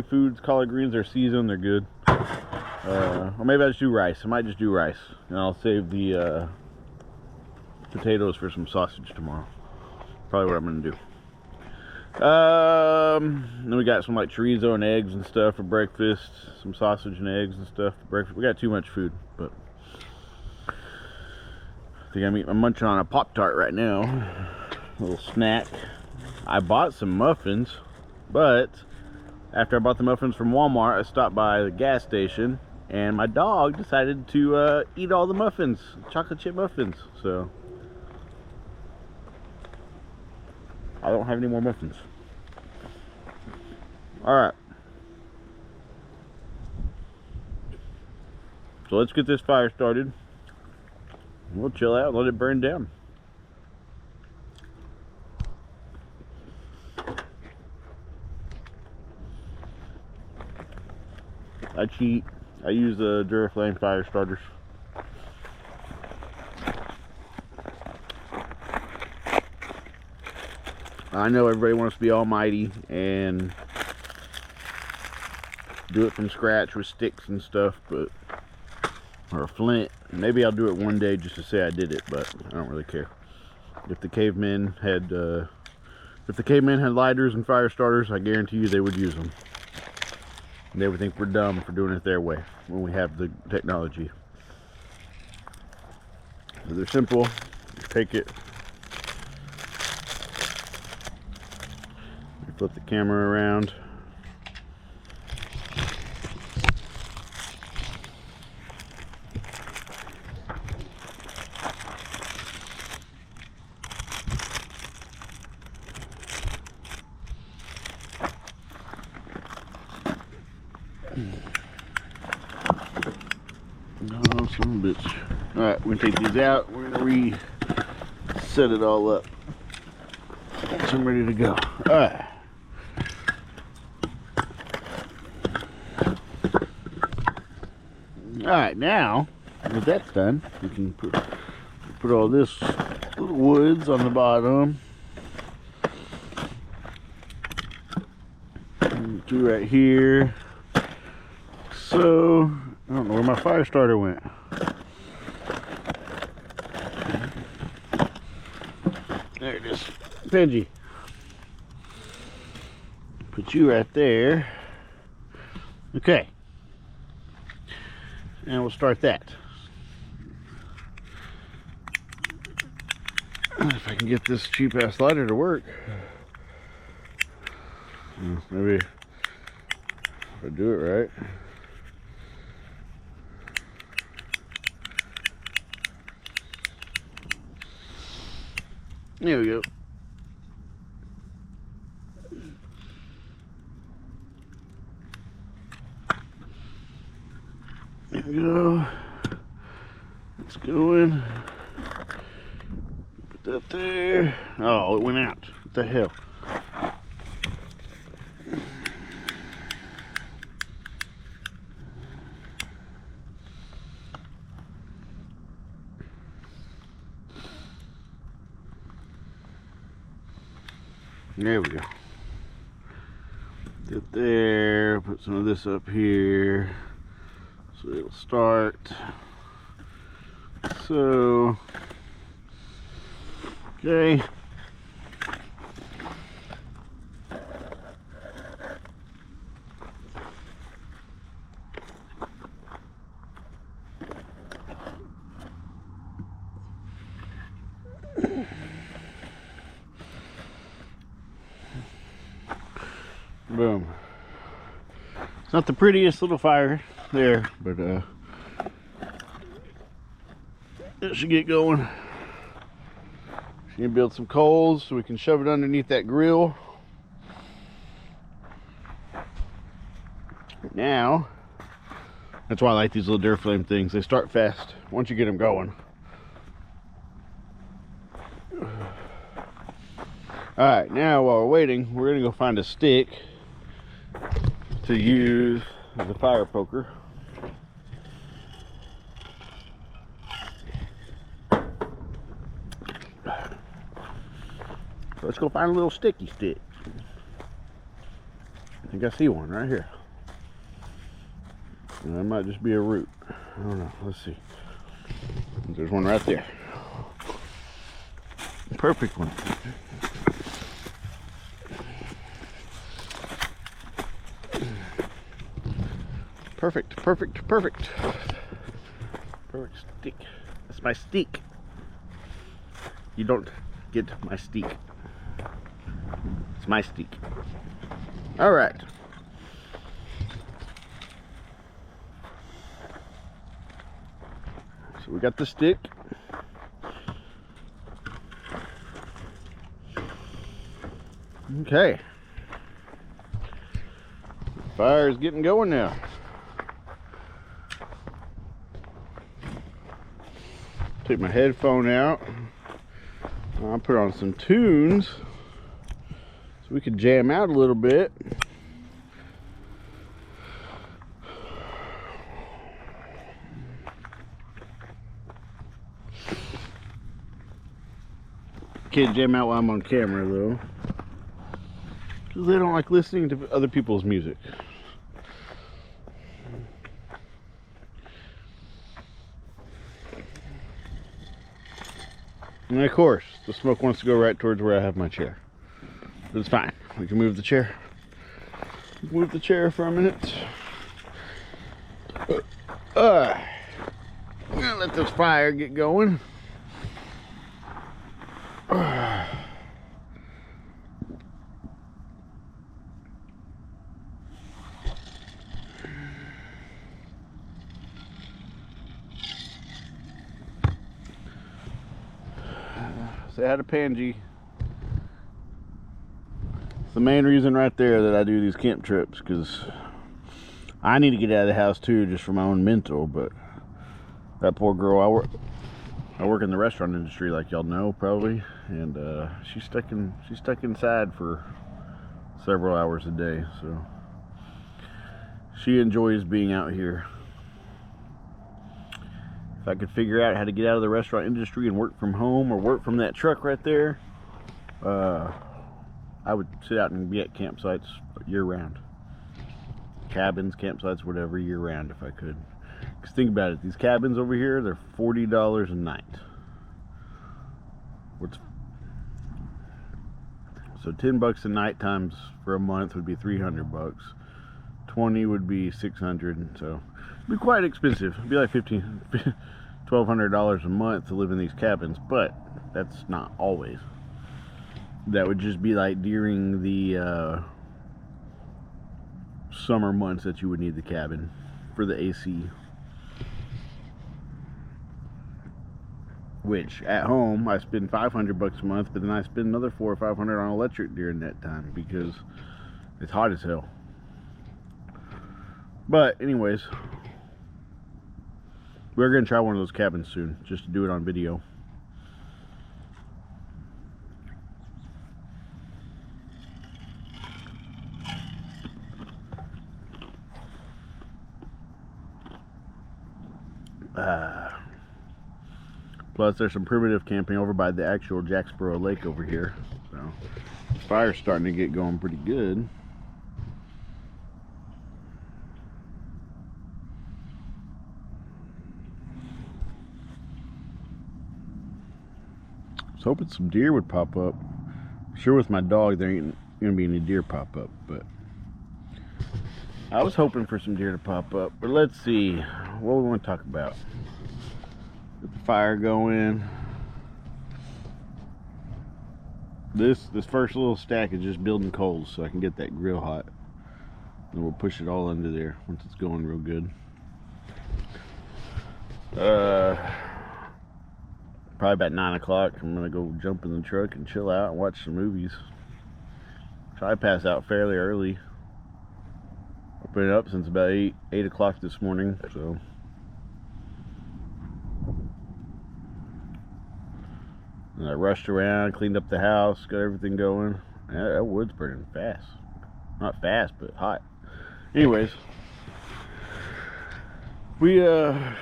Foods collard greens. They're seasoned. They're good. Or maybe I just do rice. I might just do rice, and I'll save the potatoes for some sausage tomorrow. Probably what I'm gonna do. Then we got some like chorizo and eggs and stuff for breakfast. Some sausage and eggs and stuff for breakfast. We got too much food, but I think I'm munching on a Pop-Tart right now. A little snack. I bought some muffins, but after I bought the muffins from Walmart, I stopped by the gas station, and my dog decided to eat all the muffins, chocolate chip muffins. So I don't have any more muffins. Alright. So let's get this fire started. We'll chill out and let it burn down. I cheat. I use the Duraflame fire starters. I know everybody wants to be almighty and do it from scratch with sticks and stuff, but or a flint. Maybe I'll do it one day just to say I did it, but I don't really care. If the cavemen had lighters and fire starters, I guarantee you they would use them. And they would think we're dumb for doing it their way when we have the technology. So they're simple. Just take it. Flip the camera around. Oh, son of a bitch. Alright, we're gonna take these out. We're gonna reset it all up. So I'm ready to go. Alright. Alright, now that that's done, we can put all this little woods on the bottom. Do right here. So I don't know where my fire starter went. There it is. Pangee. Put you right there. Okay. And we'll start that. If I can get this cheap ass lighter to work. Maybe if I do it right. There we go. There we go. It's going. Put that there. Oh, it went out. What the hell? There we go. Get there, put some of this up here so it'll start. So, okay. Boom. It's not the prettiest little fire there, but it should get going. Should gonna build some coals so we can shove it underneath that grill. Now, that's why I like these little Duraflame things. They start fast once you get them going. Alright, now while we're waiting, we're gonna go find a stick to use as a fire poker. So let's go find a little sticky stick. I think I see one right here. And that might just be a root. I don't know. Let's see. There's one right there. Perfect one. Perfect, perfect, perfect. Perfect stick. That's my steak. You don't get my steak. It's my steak. All right. So we got the stick. Okay. Fire is getting going now. Take my headphone out. I'll put on some tunes so we could jam out a little bit. Can't jam out while I'm on camera though, because they don't like listening to other people's music. And of course, the smoke wants to go right towards where I have my chair. But it's fine. We can move the chair. Move the chair for a minute. I'm gonna let this fire get going. Say hi to Pangee. It's the main reason right there that I do these camp trips, because I need to get out of the house too, just for my own mental. But that poor girl, I work in the restaurant industry, like y'all know probably, and she's stuck inside for several hours a day. So she enjoys being out here. If I could figure out how to get out of the restaurant industry and work from home or work from that truck right there, I would sit out and be at campsites year round. Cabins, campsites, whatever, year round if I could. Because think about it, these cabins over here, they're $40 a night. So $10 a night times for a month would be $300. 20 would be 600, so it'd be quite expensive. It'd be like $1,200 a month to live in these cabins, but that's not always. That would just be like during the summer months that you would need the cabin for the AC. Which at home I spend $500 a month, but then I spend another $400 or $500 on electric during that time because it's hot as hell. But anyways, we're gonna try one of those cabins soon, just to do it on video. Plus, there's some primitive camping over by the actual Jacksboro Lake over here. So, the fire's starting to get going pretty good. I was hoping some deer would pop up. Sure, with my dog, there ain't gonna be any deer pop up, but I was hoping for some deer to pop up. But let's see, what we want to talk about. Get the fire going. This first little stack is just building coals so I can get that grill hot. And we'll push it all under there once it's going real good. Probably about 9 o'clock. I'm gonna go jump in the truck and chill out and watch some movies. Try to pass out fairly early. I've been up since about 8 o'clock this morning, so. And I rushed around, cleaned up the house, got everything going. That wood's burning fast. Not fast, but hot. Anyways, yeah,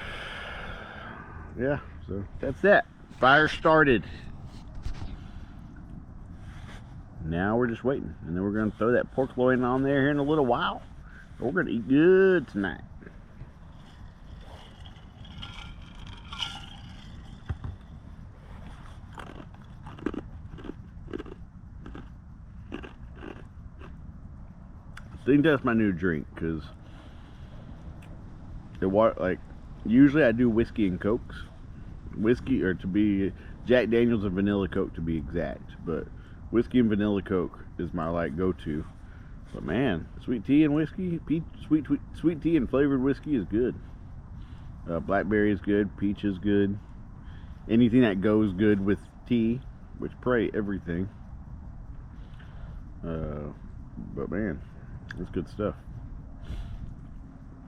so that's that. Fire started. Now we're just waiting, and then we're gonna throw that pork loin on there here in a little while. We're gonna eat good tonight. I think that's my new drink, because usually I do whiskey and cokes. Whiskey, or to be Jack Daniels and vanilla Coke to be exact, but whiskey and vanilla Coke is my go-to. But man, sweet tea and whiskey, sweet tea and flavored whiskey is good. Blackberry is good, peach is good. Anything that goes good with tea, which pray everything. But man, it's good stuff.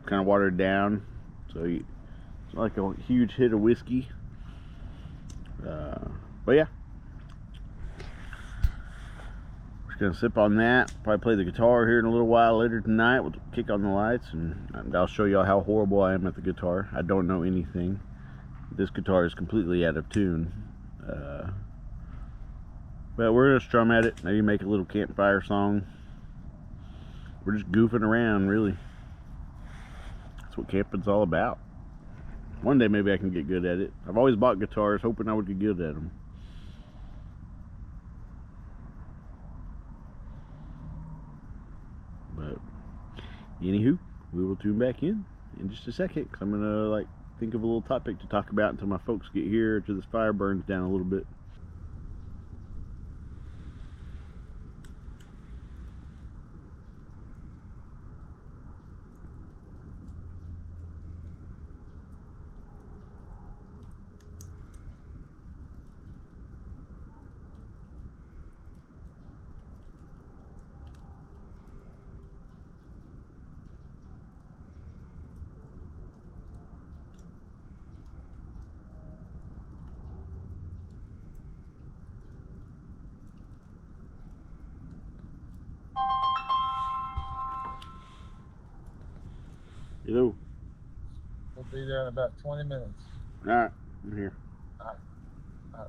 Kind of watered down, so it's not like a huge hit of whiskey. But yeah, just gonna sip on that. Probably play the guitar here in a little while later tonight. We'll kick on the lights, and I'll show y'all how horrible I am at the guitar. I don't know anything. This guitar is completely out of tune. But we're gonna strum at it. Maybe make a little campfire song. We're just goofing around, really. That's what camping's all about. One day maybe I can get good at it. I've always bought guitars hoping I would get good at them. But anywho, we will tune back in just a second, because I'm gonna think of a little topic to talk about until my folks get here, till this fire burns down a little bit. Hello. We'll be there in about 20 minutes. All right, I'm here. All right. All right.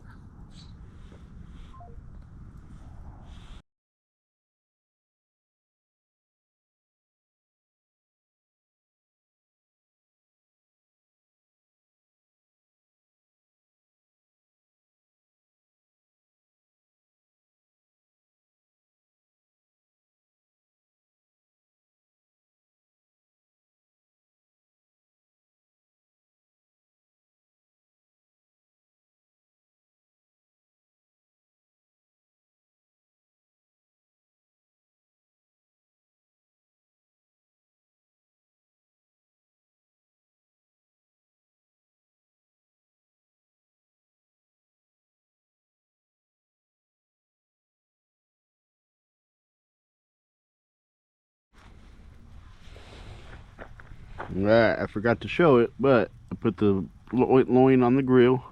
All right, I forgot to show it, but I put the loin on the grill.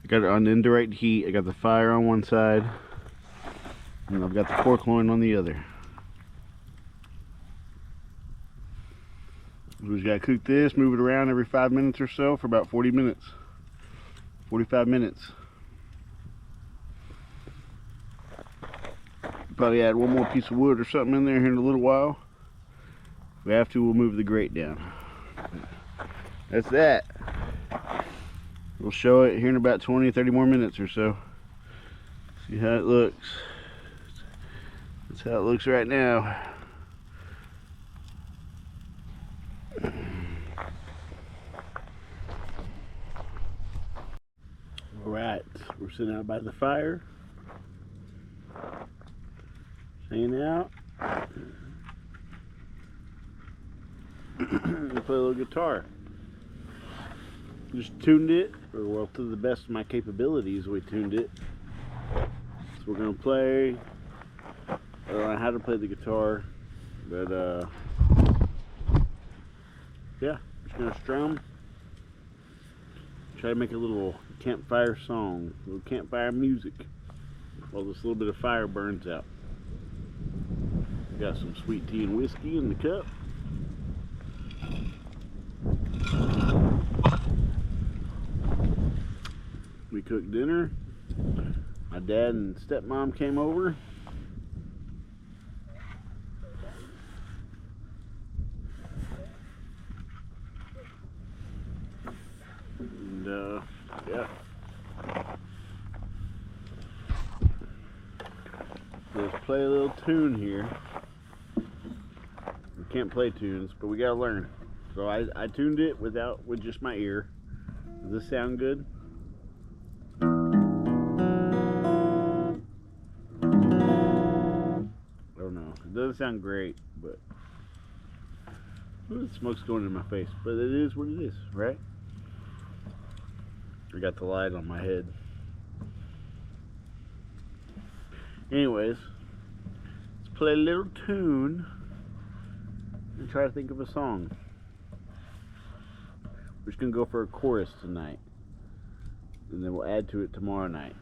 I got it on indirect heat. I got the fire on one side, and I've got the pork loin on the other. We just gotta cook this, move it around every 5 minutes or so for about 40 minutes. 45 minutes. Probably add one more piece of wood or something in there here in a little while. If we have to, we'll move the grate down. That's that. We'll show it here in about 20-30 more minutes or so. See how it looks. That's how it looks right now. Alright, we're sitting out by the fire. Hanging out. We play a little guitar. Just tuned it, or well, to the best of my capabilities, we tuned it. So we're gonna play. I don't know how to play the guitar, but yeah, just gonna strum. Try to make a little campfire song, a little campfire music, while this little bit of fire burns out. Got some sweet tea and whiskey in the cup. We cooked dinner. My dad and stepmom came over. And yeah. Let's play a little tune here. We can't play tunes, but we gotta learn. So I tuned it with just my ear. Does this sound good? I don't know. It doesn't sound great, but ooh, the smoke's going in my face. But it is what it is, right? I got the light on my head. Anyways, let's play a little tune and try to think of a song. We're just gonna go for a chorus tonight, and then we'll add to it tomorrow night.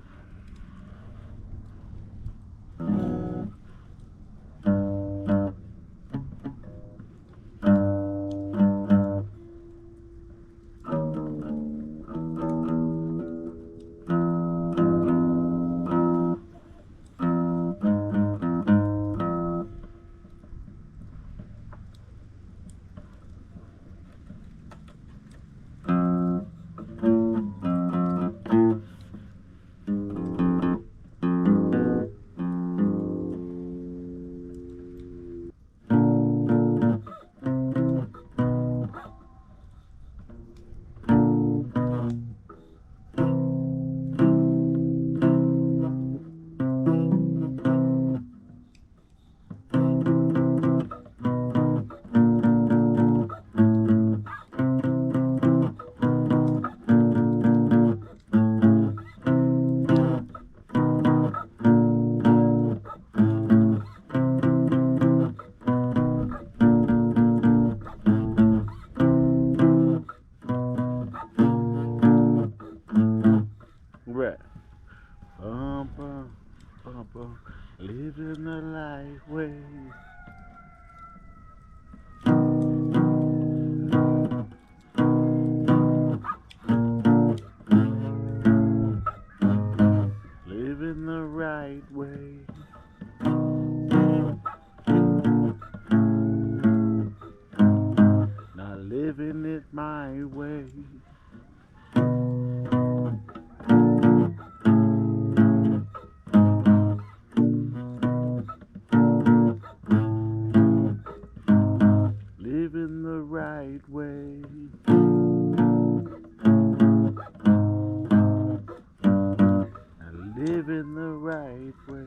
my way. Living the right way. Living the right way.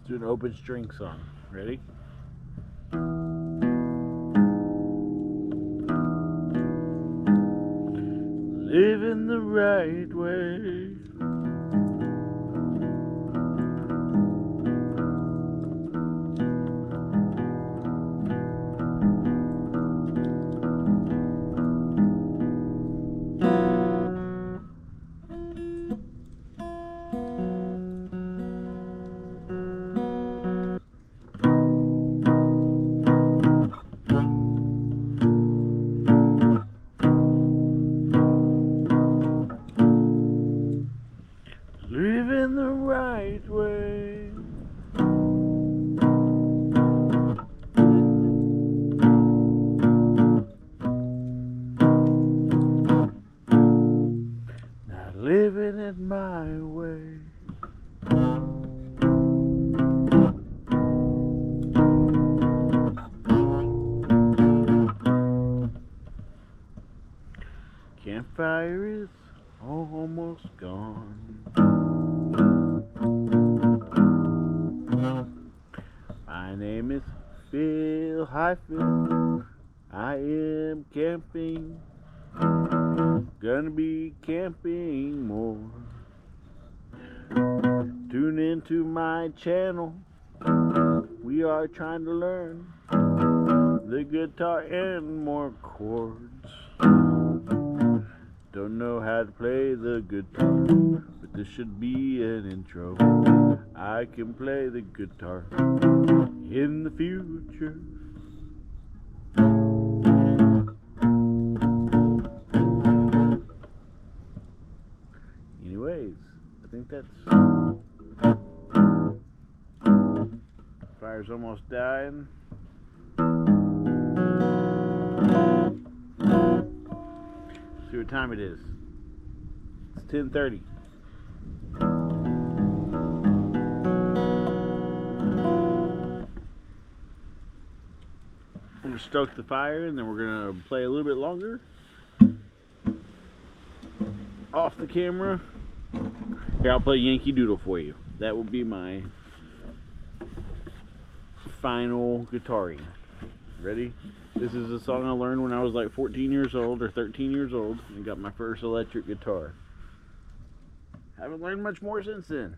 Do an open string song. Ready? Living the right way. Living the right way. Not living it my way. Campfire is almost gone. My name is Phil Hyphen. I am camping. Gonna be camping more. Tune into my channel. We are trying to learn the guitar and more chords. Don't know how to play the guitar, but this should be an intro. I can play the guitar in the future. Anyways, I think that's... Fire's almost dying. See what time it is. It's 10:30. I'm gonna stoke the fire and then we're gonna play a little bit longer. Off the camera. Here, I'll play Yankee Doodle for you. That will be my final guitaring. Ready? This is a song I learned when I was like 14 years old or 13 years old and got my first electric guitar. Haven't learned much more since then.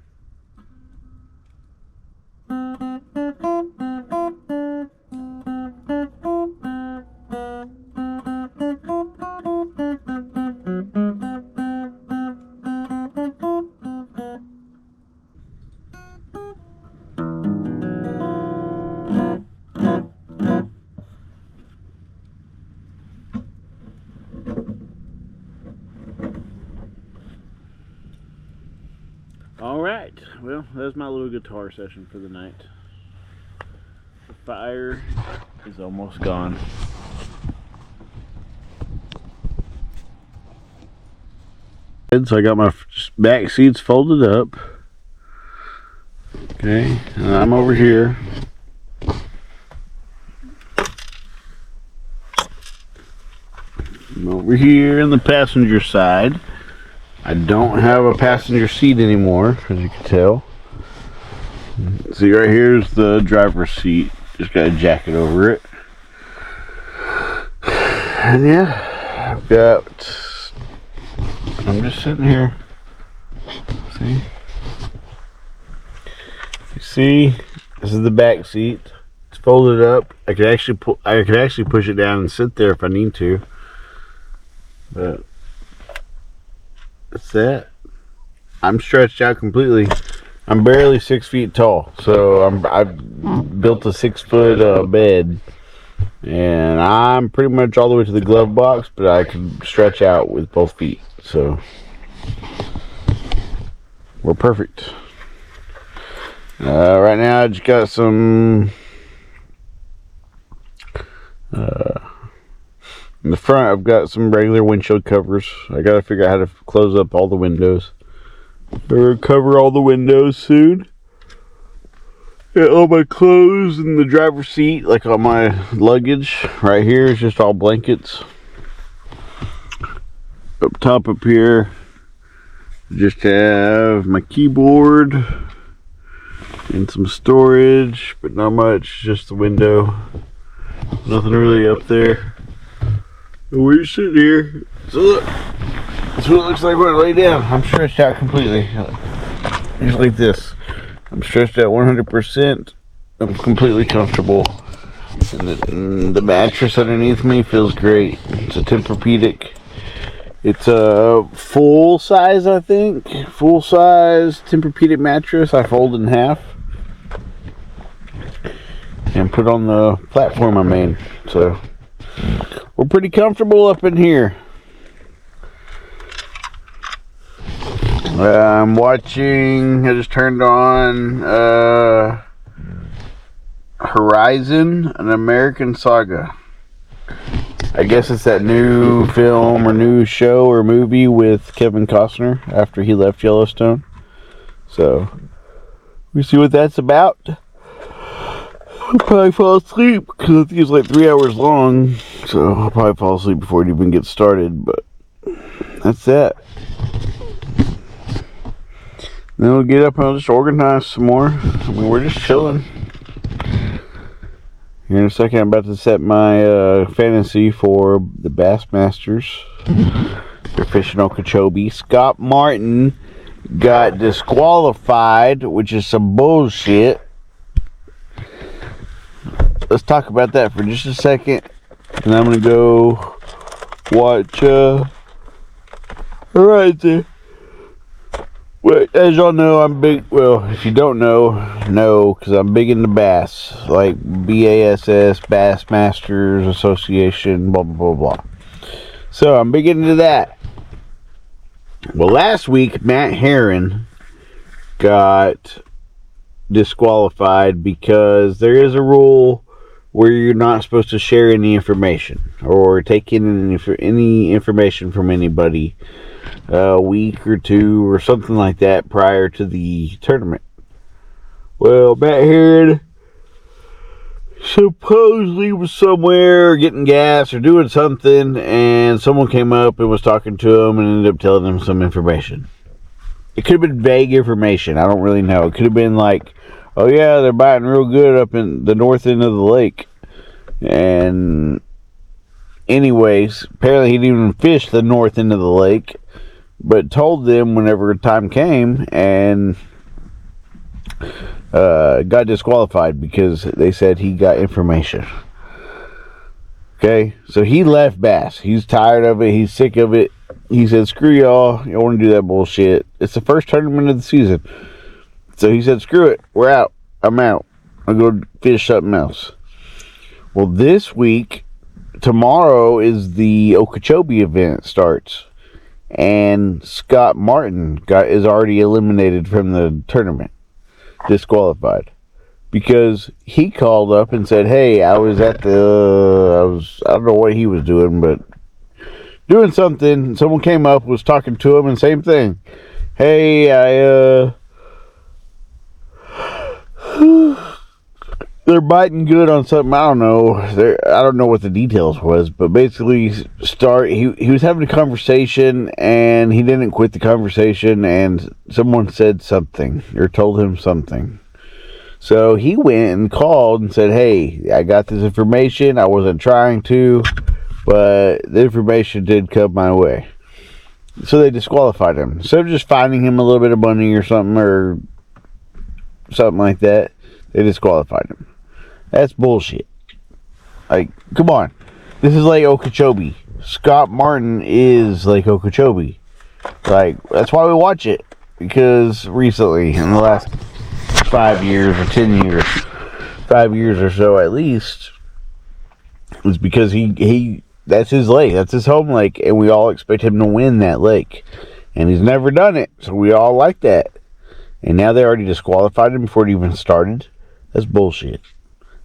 Alright, well, that's my little guitar session for the night. The fire is almost gone. So I got my back seats folded up. Okay, and I'm over here. I'm over here in the passenger side. I don't have a passenger seat anymore, as you can tell. See, right here is the driver's seat. Just got a jacket over it. And yeah, I'm just sitting here. See? You see, this is the back seat. It's fold it up. I could actually push it down and sit there if I need to. But that's that. I'm stretched out completely. I'm barely 6 feet tall, so I've built a 6 foot bed, and I'm pretty much all the way to the glove box, but I can stretch out with both feet, so we're perfect. Right now I just got some in the front. I've got some regular windshield covers. I gotta figure out how to close up all the windows. We're gonna cover all the windows soon. Got all my clothes in the driver's seat, like all my luggage. Right here is just all blankets. Up top up here, just have my keyboard and some storage, but not much, just the window. Nothing really up there. And we're sitting here. So look, that's what it looks like when I lay down. I'm stretched out completely. Just like this. I'm stretched out 100%. I'm completely comfortable. And the mattress underneath me feels great. It's a Tempur-Pedic. It's a full size, I think. Full size Tempur-Pedic mattress. I fold in half and put on the platform I made. So we're pretty comfortable up in here. I'm watching, I just turned on Horizon, an American Saga. I guess it's that new film or new show or movie with Kevin Costner after he left Yellowstone. So we see what that's about. I'll probably fall asleep because I think it's like 3 hours long. So I'll probably fall asleep before it even gets started. But that's that. Then we'll get up and I'll just organize some more. I mean, we're just chilling. Here in a second, I'm about to set my fantasy for the Bassmasters. They're fishing Okeechobee. Scott Martin got disqualified, which is some bullshit. Let's talk about that for just a second. And I'm going to go watch Horizon. Well, as y'all know, I'm big. Well, if you don't know, because I'm big into bass, like BASS, Bassmasters Association, blah blah blah blah. So I'm big into that. Well, last week Matt Herron got disqualified because there is a rule where you're not supposed to share any information or take in any information from anybody a week or two or something like that prior to the tournament. Well, Matt Herron supposedly was somewhere getting gas or doing something, and someone came up and was talking to him and ended up telling him some information. It could have been vague information. I don't really know. It could have been like, oh yeah, they're biting real good up in the north end of the lake. And anyways, apparently he didn't even fish the north end of the lake, but told them whenever time came, and got disqualified because they said he got information. Okay, so he left bass. He's tired of it. He's sick of it. He said, screw y'all. You don't want to do that bullshit. It's the first tournament of the season. So he said, screw it. We're out. I'm out. I'll go fish something else. Well, this week, tomorrow is the Okeechobee event starts. And Scott Martin is already eliminated from the tournament. Disqualified. Because he called up and said, hey, I don't know what he was doing, but doing something. Someone came up, was talking to him, and same thing. Hey, they're biting good on something. I don't know. I don't know what the details was, but basically, he was having a conversation, and he didn't quit the conversation, and someone said something or told him something. So he went and called and said, hey, I got this information. I wasn't trying to, but the information did come my way. So they disqualified him. Instead of just finding him a little bit of money or something like that, they disqualified him. That's bullshit. Like, come on. This is Lake Okeechobee. Scott Martin is Lake Okeechobee. Like, that's why we watch it. Because recently, in the last 5 years or 10 years, 5 years or so at least, it's because he that's his lake. That's his home lake. And we all expect him to win that lake. And he's never done it. So we all like that. And now they already disqualified him before it even started. That's bullshit.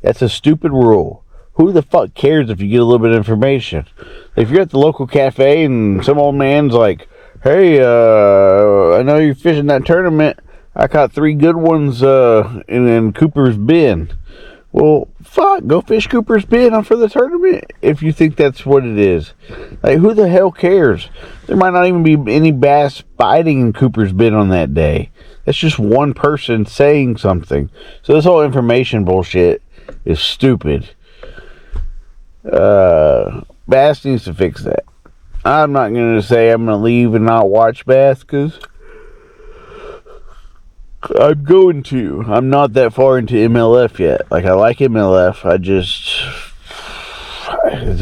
That's a stupid rule. Who the fuck cares if you get a little bit of information? If you're at the local cafe and some old man's like, hey, I know you're fishing that tournament. I caught 3 good ones in Cooper's Bend. Well, fuck, go fish Cooper's Bend for the tournament if you think that's what it is. Like, who the hell cares? There might not even be any bass biting in Cooper's Bend on that day. That's just one person saying something. So this whole information bullshit is stupid. Bass needs to fix that. I'm not going to say I'm going to leave and not watch bass, because I'm going to. I'm not that far into MLF yet. Like, I like MLF.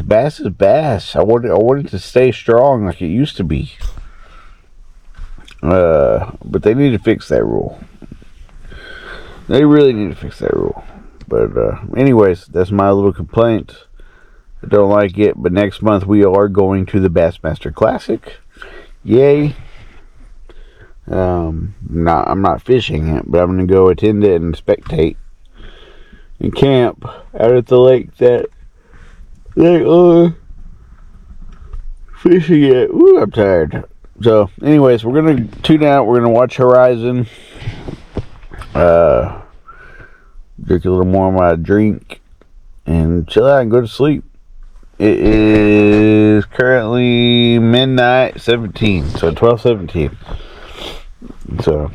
Bass is bass. I want it to stay strong like it used to be. But they need to fix that rule. They really need to fix that rule. But anyways, that's my little complaint. I don't like it, but next month we are going to the Bassmaster Classic. Yay. I'm not fishing it, but I'm going to go attend it and spectate and camp out at the lake that they are fishing at. Ooh, I'm tired. So, anyways, we're going to tune out. We're going to watch Horizon. Drink a little more of my drink and chill out and go to sleep. It is currently midnight 17, so 12:17. So,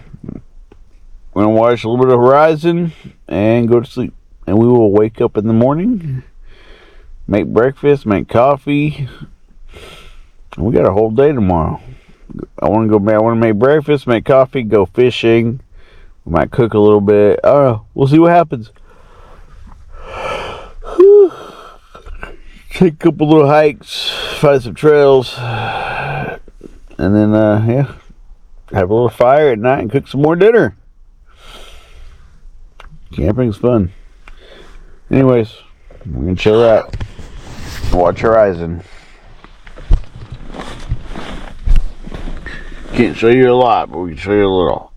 we're going to watch a little bit of Horizon and go to sleep. And we will wake up in the morning, make breakfast, make coffee. And we got a whole day tomorrow. I want to make breakfast, make coffee, go fishing. We might cook a little bit. I don't know. We'll see what happens. Take a couple little hikes, find some trails, and then, have a little fire at night and cook some more dinner. Camping's fun. Anyways, we're going to chill out, watch Horizon. Can't show you a lot, but we can show you a little.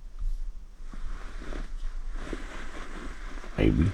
Maybe.